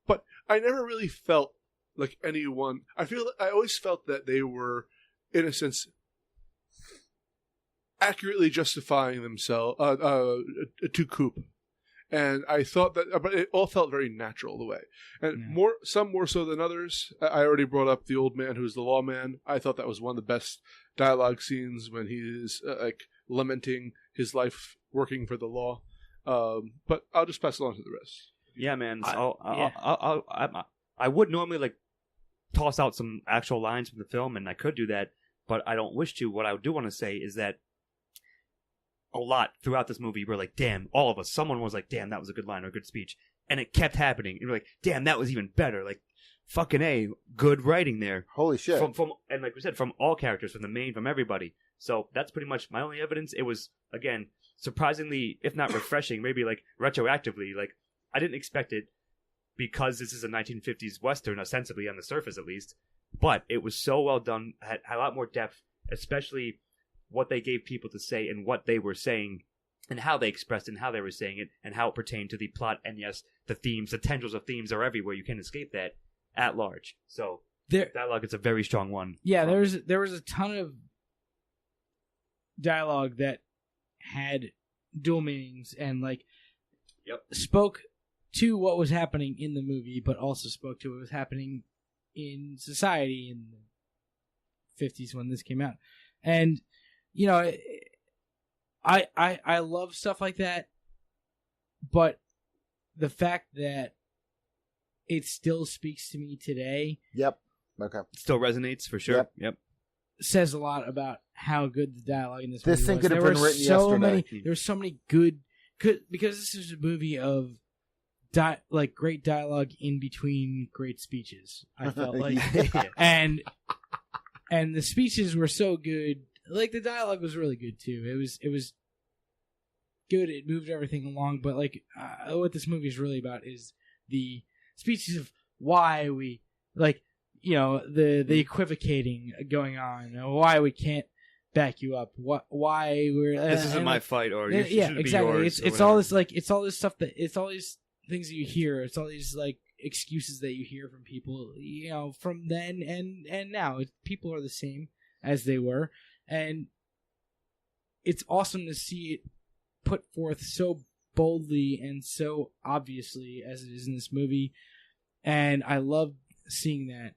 But I never really felt like anyone. I always felt that they were, in a sense, accurately justifying themselves to coup, and I thought that, but it all felt very natural the way, and some more so than others. I already brought up the old man who's the lawman. I thought that was one of the best dialogue scenes when he is lamenting his life working for the law. But I'll just pass it on to the rest. Yeah, man. I would normally toss out some actual lines from the film, and I could do that, but I don't wish to. What I do want to say is that a lot throughout this movie, we're like, damn, all of us, someone was like, damn, that was a good line or a good speech, and it kept happening. And we're like, damn, that was even better. fucking A, good writing there. Holy shit. From and like we said, from all characters, from everybody. So that's pretty much my only evidence. It was, again, surprisingly, if not refreshing, maybe like retroactively, like I didn't expect it because this is a 1950s Western, ostensibly on the surface at least, but it was so well done, had a lot more depth, especially what they gave people to say and what they were saying and how they expressed and how they were saying it and how it pertained to the plot. And yes, the themes, the tendrils of themes are everywhere. You can't escape that at large. So dialogue is a very strong one. Yeah, there was a ton of dialogue that had dual meanings and like spoke to what was happening in the movie, but also spoke to what was happening in society in the 50s when this came out. And you know, I love stuff like that, but the fact that it still speaks to me today. Yep. Okay. Still resonates for sure. Yep. Says a lot about how good the dialogue in this movie was. This thing could have been written yesterday. There were so many good, because this is a movie of great dialogue in between great speeches. I felt like, and the speeches were so good. Like the dialogue was really good too. It was good. It moved everything along. But like what this movie is really about is the speeches of why we like. You know, the equivocating going on, why we can't back you up, why we're this isn't my fight, or you should exactly. Be yours, it's all this like it's all this stuff it's all these things that you hear. It's all these like excuses that you hear from people, you know, from then and now. People are the same as they were, and it's awesome to see it put forth so boldly and so obviously as it is in this movie, and I love seeing that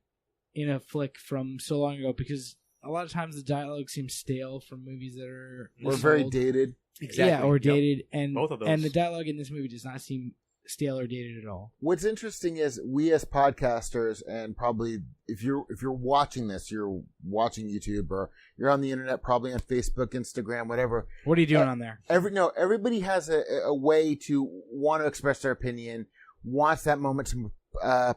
in a flick from so long ago, because a lot of times the dialogue seems stale from movies that are very dated. Exactly. Yeah, or dated, and both of those. And the dialogue in this movie does not seem stale or dated at all. What's interesting is we as podcasters, and probably if you're watching this, you're watching YouTube or you're on the internet, probably on Facebook, Instagram, whatever. What are you doing on there? Everybody has a way to want to express their opinion, wants that moment to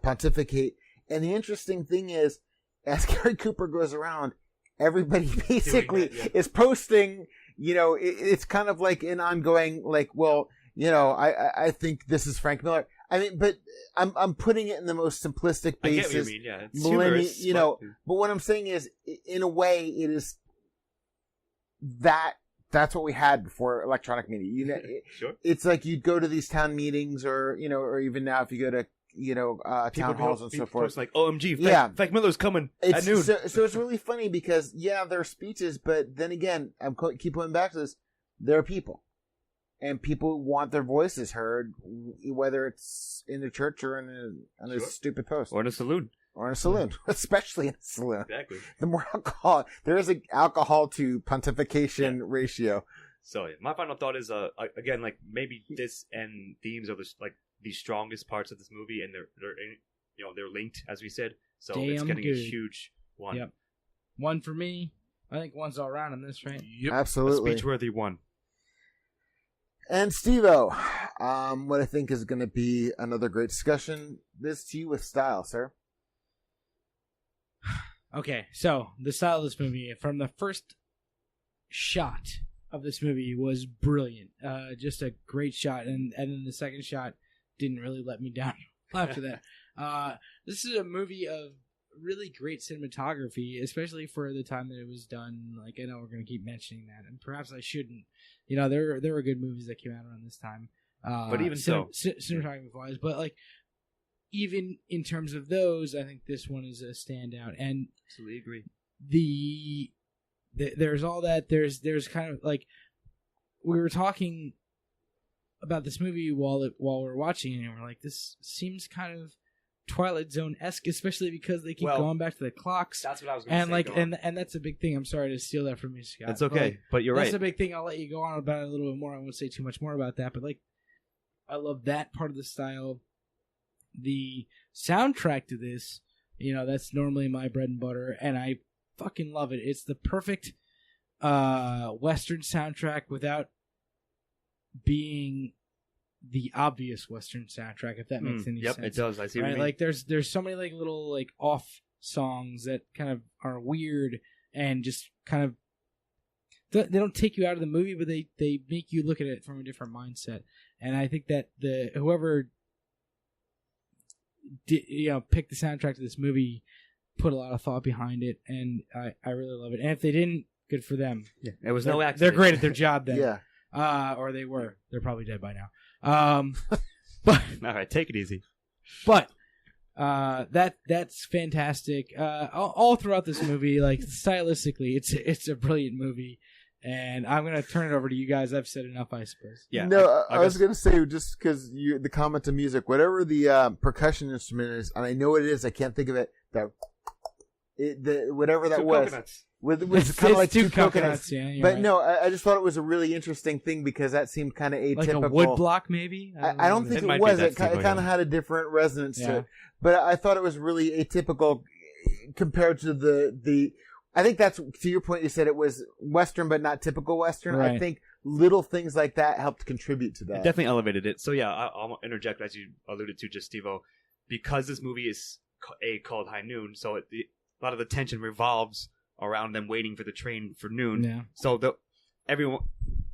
pontificate. And the interesting thing is, as Gary Cooper goes around, everybody basically is posting, you know, it's kind of like an ongoing, like, well, you know, I think this is Frank Miller. I mean, but I'm putting it in the most simplistic basis. I get what you mean, yeah. It's humorous, you know, but what I'm saying is, in a way, it is that's what we had before electronic media. You know, sure. It's like you'd go to these town meetings, or, you know, or even now if you go to, you know, town halls and so forth. Like, OMG, Frank Miller's coming at noon. So it's really funny because, yeah, there are speeches, but then again, keep going back to this, there are people. And people want their voices heard, whether it's in the church or in a stupid post. Or in a saloon. Especially in a saloon. Exactly. The more alcohol, there is an alcohol to pontification ratio. So yeah, my final thought is, again, like maybe this and themes are the strongest parts of this movie, and they're linked, as we said. So it's getting a huge one. Yep. One for me. I think one's all around on this, right? Yep. Absolutely. A speech-worthy one. And Steve-O, what I think is going to be another great discussion. This to you with style, sir. Okay, so the style of this movie, from the first shot of this movie, was brilliant. Just a great shot, and then the second shot didn't really let me down after that. This is a movie of really great cinematography, especially for the time that it was done. Like, I know we're going to keep mentioning that, and perhaps I shouldn't. You know, there were good movies that came out around this time. But even cinematography-wise, but like, even in terms of those, I think this one is a standout. And absolutely agree. There's all that. There's kind of like, we were talking about this movie while we're watching it, and we're like, this seems kind of Twilight Zone-esque, especially because they keep going back to the clocks. That's what I was going to say. And that's a big thing. I'm sorry to steal that from you, Scott. It's okay, but you're right. That's a big thing. I'll let you go on about it a little bit more. I won't say too much more about that, but like, I love that part of the style. The soundtrack to this, you know, that's normally my bread and butter, and I fucking love it. It's the perfect Western soundtrack without being the obvious Western soundtrack, if that makes any sense. Yep, it does. I see what right? you mean. Like there's so many like little like off songs that kind of are weird and just kind of they don't take you out of the movie, but they make you look at it from a different mindset. And I think that whoever picked the soundtrack to this movie put a lot of thought behind it, and I really love it. And if they didn't, good for them. Yeah, it was no accident. They're great at their job then. Yeah. Or they were. They're probably dead by now. But all right, take it easy. But that's fantastic. All throughout this movie, like stylistically, it's a brilliant movie. And I'm gonna turn it over to you guys. I've said enough, I suppose. Yeah. No, I was gonna say, just because the comment to music, whatever the percussion instrument is, and I know what it is. I can't think of it. Whatever that was. Coconuts. With kind of like two coconuts. Yeah, but right. no, I just thought it was a really interesting thing because that seemed kind of atypical. Like a wood block, maybe? I don't think it was. It kind of had a different resonance to it. But I thought it was really atypical compared to the I think that's, to your point, you said it was Western but not typical Western. Right. I think little things like that helped contribute to that. It definitely elevated it. So yeah, I'll interject, as you alluded to just, Steve-O. Because this movie is called High Noon, so a lot of the tension revolves around them waiting for the train for noon. Yeah. So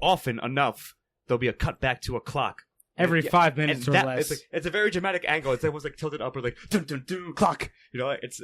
often enough, there'll be a cut back to a clock. Every 5 minutes or less. It's a very dramatic angle. It's almost like tilted up or like dun dun dun clock. You know, it's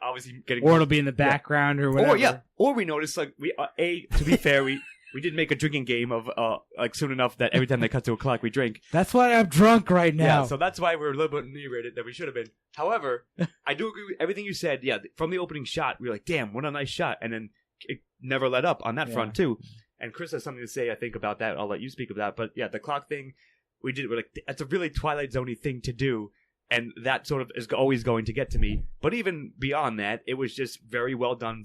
obviously getting. Or it'll be in the background or whatever. Or we notice like to be fair, we did make a drinking game of like soon enough that every time they cut to a clock we drink. That's why I'm drunk right now. Yeah, so that's why we're a little bit inebriated that we should have been. However, I do agree with everything you said. Yeah, from the opening shot, we were like, damn, what a nice shot, and then it never let up on that front too. And Chris has something to say, I think, about that. I'll let you speak of that. But yeah, the clock thing. We're like, that's a really Twilight Zone-y thing to do, and that sort of is always going to get to me. But even beyond that, it was just very well done,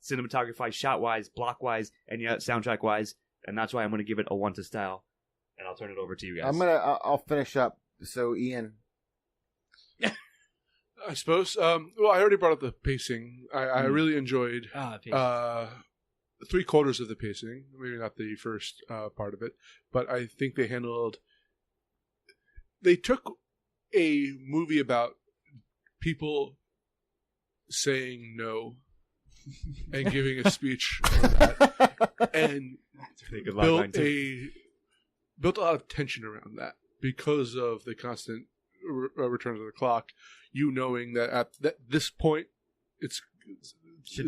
cinematography, shot-wise, block-wise, and soundtrack-wise, and that's why I'm going to give it a 1 to style. And I'll turn it over to you guys. I'll finish up. So, Ian. I suppose. Well, I already brought up the pacing. I really enjoyed pacing. 3/4 of the pacing. Maybe not the first part of it, but I think they handled. They took a movie about people saying no and giving a speech on that, and built a lot of tension around that because of the constant return of the clock. You knowing that at this point it's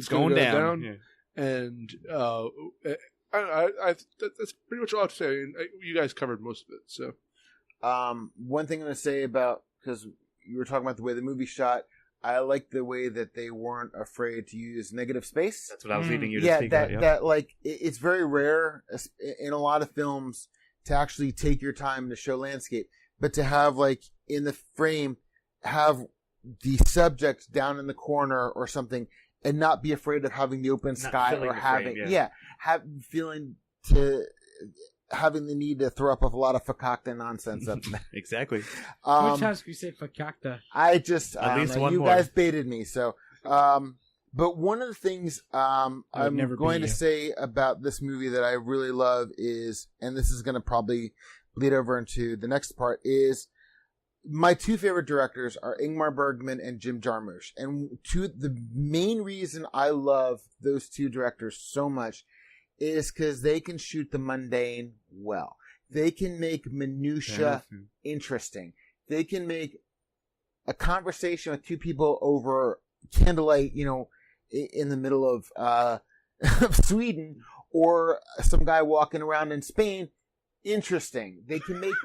going go down. Yeah. And that's pretty much all I have to say. And you guys covered most of it. So, one thing I'm going to say about, because you were talking about the way the movie shot, I like the way that they weren't afraid to use negative space. That's what I was leaving you to speak about. Yeah, that like it's very rare in a lot of films to actually take your time to show landscape, but to have like in the frame have the subject down in the corner or something. And not be afraid of having the open sky or having, having the need to throw up a lot of fakakta nonsense up there. Exactly. How many times can you say fakakta? I just, at least one you more. guys baited me. So, but one of the things I'm going to say about this movie that I really love is, and this is going to probably bleed over into the next part, is my two favorite directors are Ingmar Bergman and Jim Jarmusch. And the main reason I love those two directors so much is because they can shoot the mundane well. They can make minutia interesting. They can make a conversation with two people over candlelight, in the middle of Sweden, or some guy walking around in Spain, interesting. They can make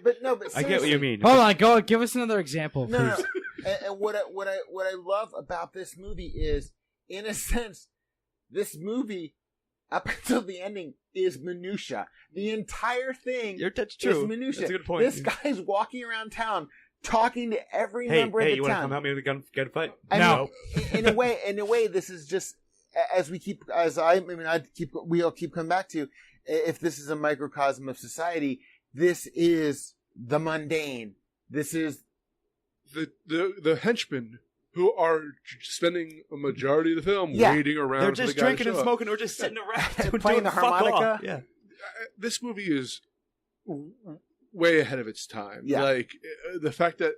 but seriously, I get what you mean. Hold on, go give us another example, please. No. And what I love about this movie is, in a sense, this movie up until the ending is minutia. The entire thing that's true. is minutia. That's a good point. This guy's walking around town talking to every member of the you want to town. come help me with the gunfight? No. In a way, this is just we all keep coming back to. If this is a microcosm of society, this is the mundane. This is the henchmen who are spending a majority of the film waiting around. They're for just the guy drinking to and show smoking, or just sitting around playing the harmonica. Yeah, This movie is way ahead of its time. Yeah. Like the fact that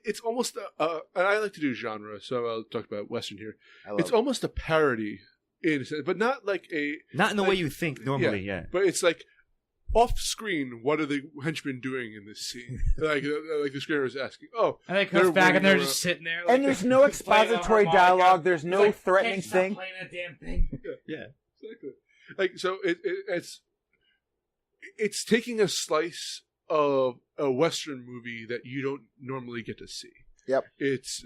it's almost and I like to do genre, so I'll talk about Western here. It's almost a parody in a sense, but not like not in the way you think normally. Yeah, but it's like off screen. What are the henchmen doing in this scene? like the screenwriter is asking. Oh, and it comes back and they're just sitting there. Like, and there's no expository dialogue. There's no threatening thing. Playing that damn thing. Yeah, exactly. Like so, it's taking a slice of a Western movie that you don't normally get to see. Yep. It's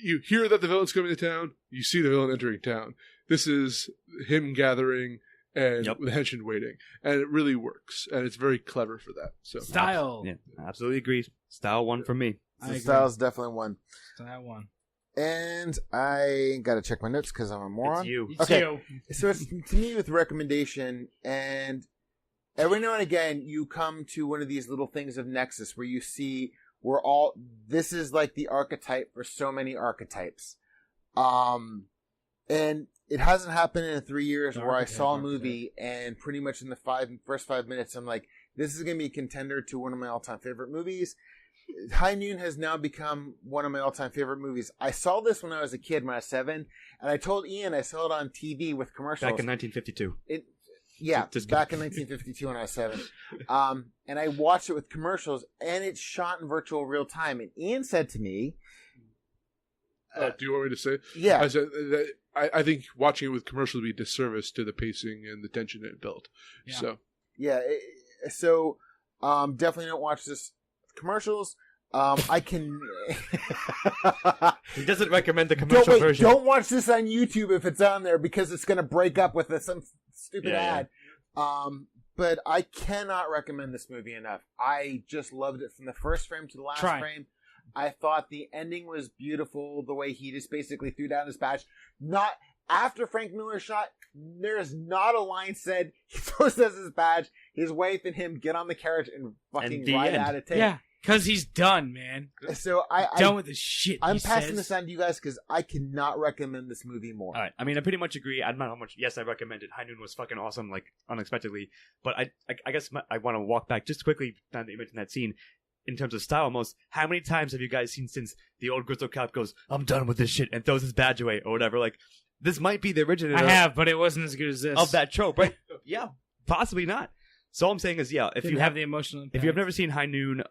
you hear that the villain's coming to town, you see the villain entering town. This is him gathering and the henchmen waiting, and it really works, and it's very clever for that. So style, yeah, absolutely agree. Style won for me. So style's definitely one. Style one. And I gotta check my notes because I'm a moron. It's you. Okay, so it's to me with recommendation, and every now and again you come to one of these little things of Nexus where you see this is like the archetype for so many archetypes, and it hasn't happened in 3 years where I saw a movie and pretty much in the first 5 minutes I'm like, this is gonna be a contender to one of my all-time favorite movies. High Noon has now become one of my all-time favorite movies. I saw this when I was a kid, when I was 7, and I told Ian I saw it on TV with commercials. Back in 1952. Back in 1952 when I was 7. And I watched it with commercials, and it's shot in virtual real time. And Ian said to me... do you want me to say? Yeah. I said that I think watching it with commercials would be a disservice to the pacing and the tension it built. Yeah. So, yeah. So, definitely don't watch this commercials. I can. He doesn't recommend the commercial version. Don't watch this on YouTube if it's on there because it's going to break up with some stupid ad. But I cannot recommend this movie enough. I just loved it from the first frame to the last frame. I thought the ending was beautiful. The way he just basically threw down his badge. Not after Frank Miller shot. There is not a line said. He throws down his badge. His wife and him get on the carriage and fucking ride out of town. Yeah. Because he's done, man. So I'm done with the shit. I'm passing this on to you guys because I cannot recommend this movie more. All right. I mean, I pretty much agree. I don't know how much. Yes, I recommend it. High Noon was fucking awesome, like unexpectedly. But I guess I want to walk back just quickly. Now that you mentioned that scene, in terms of style, almost. How many times have you guys seen since the old Grizzle Cop goes, "I'm done with this shit," and throws his badge away or whatever? Like this might be the originator. I have, but it wasn't as good as this of that trope, right? Yeah, possibly not. So all I'm saying is, if you have the emotional impact. If you have never seen High Noon,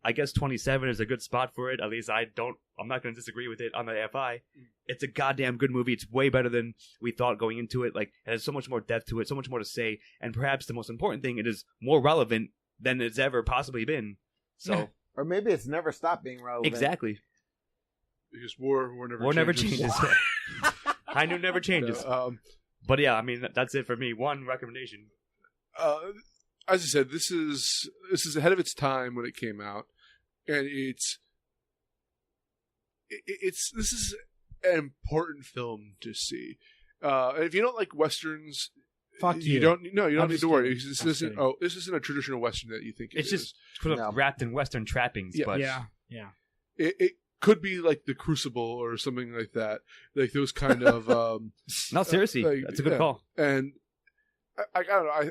I guess 27 is a good spot for it. At least I'm not going to disagree with it on the AFI. It's a goddamn good movie. It's way better than we thought going into it. Like, it has so much more depth to it, so much more to say, and perhaps the most important thing, it is more relevant than it's ever possibly been. So, or maybe it's never stopped being relevant. Exactly. Because war never changes. High Noon never changes. But yeah, I mean, that's it for me. One recommendation. As I said, this is ahead of its time when it came out, and this is an important film to see. And if you don't like westerns, you don't need to worry. This isn't a traditional western that you think it is. It's just sort of wrapped in western trappings. Yeah. But It could be like The Crucible or something like that, like those kind of. No, seriously, that's a good call. And I don't know.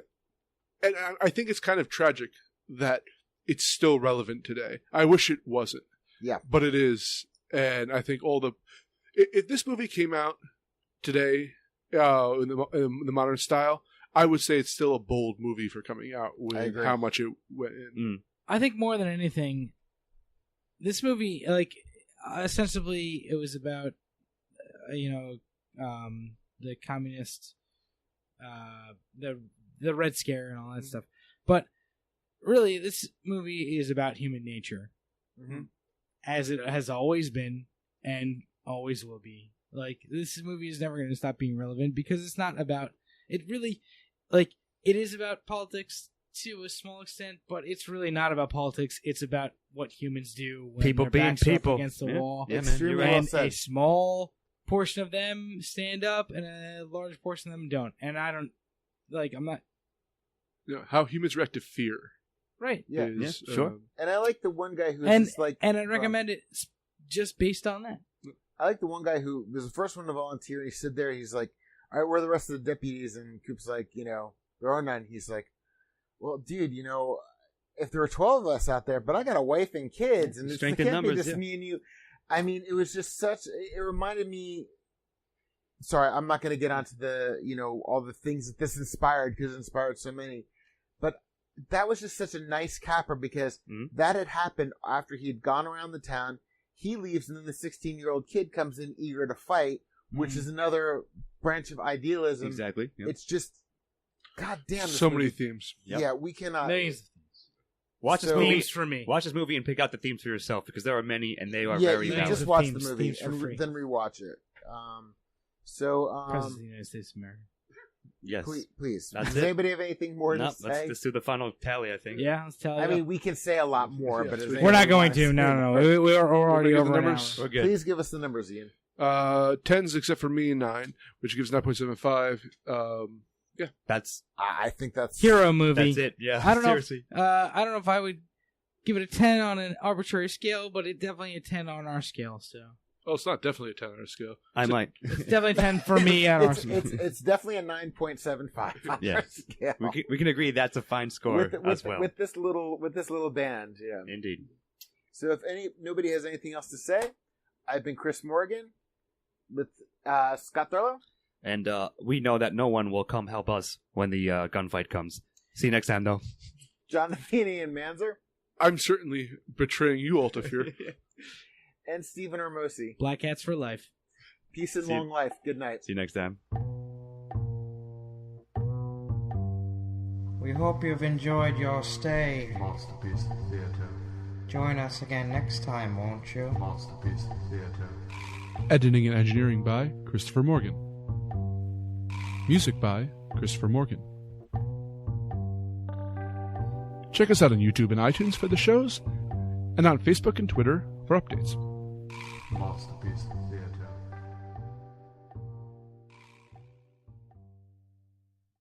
And I think it's kind of tragic that it's still relevant today. I wish it wasn't. Yeah. But it is. And I think if this movie came out today in the modern style, I would say it's still a bold movie for coming out with how much it went in. I think more than anything, this movie, like, ostensibly it was about, the communist, the Red Scare and all that stuff. But really, this movie is about human nature. Mm-hmm. As it has always been and always will be. Like, this movie is never going to stop being relevant because it's not about... It really... Like, it is about politics to a small extent, but it's really not about politics. It's about what humans do when people their being backs people up against the wall. Yeah, man, you're and right. a small portion of them stand up and a large portion of them don't. And I don't... Like, I'm not... How humans react to fear. Right. Yeah. Sure. And I like the one guy who's just like... And I recommend it just based on that. I like the one guy who was the first one to volunteer. He stood there. He's like, all right, where are the rest of the deputies? And Coop's like, there are none. He's like, well, dude, if there were 12 of us out there, but I got a wife and kids, and it Strength can't in numbers, be just yeah. me and you. I mean, it was just it reminded me, sorry, I'm not going to get onto the, all the things that this inspired, because it inspired so many, but that was just such a nice capper, because that had happened after he had gone around the town. He leaves, and then the 16-year-old kid comes in eager to fight, which is another branch of idealism. Exactly. Yep. It's just, goddamn. So many themes. Yep. Yeah, we cannot. Millions of things. Watch this So- movie. Themes for me. Watch this movie and pick out the themes for yourself, because there are many, and they are Yeah, very you valid. just watch Themes- the movie themes for free. and then rewatch it. President of the United States of America. Yes. Please. That's Does it. anybody have anything more No, to say? let's do the final tally, I think. Yeah, let's tell you. I mean, we can say a lot more, Yeah, but we're we're not anybody going wanna to. say No, more? we're already give the over an numbers? hour. We're good. Please give us the numbers, Ian. 10s except for me, 9, which gives 9.75. That's I think that's Hero movie. that's it. Yeah. I don't know. Seriously. I don't know if I would give it a 10 on an arbitrary scale, but it's definitely a 10 on our scale. So Oh, it's not definitely a 10 on our scale. I might. it's definitely a 10 for me on our it's, scale. it's definitely a 9.75. on Yeah. our scale. We can agree that's a fine score as well. with this little band, yeah. Indeed. So if nobody has anything else to say, I've been Chris Morgan with Scott Thurlow. And we know that no one will come help us when the gunfight comes. See you next time, though. Jonathan Ian Manzer, I'm certainly betraying you, Altafir. and Stephen Hermosi. Black Hats for life. Peace and See you. long life. Good night. See you next time. We hope you've enjoyed your stay. MOTSterpiece Theatre. Join us again next time, won't you? MOTSterpiece Theatre. Editing and engineering by Christopher Morgan. Music by Christopher Morgan. Check us out on YouTube and iTunes for the shows, and on Facebook and Twitter for updates. MOTSterpiece Theatre.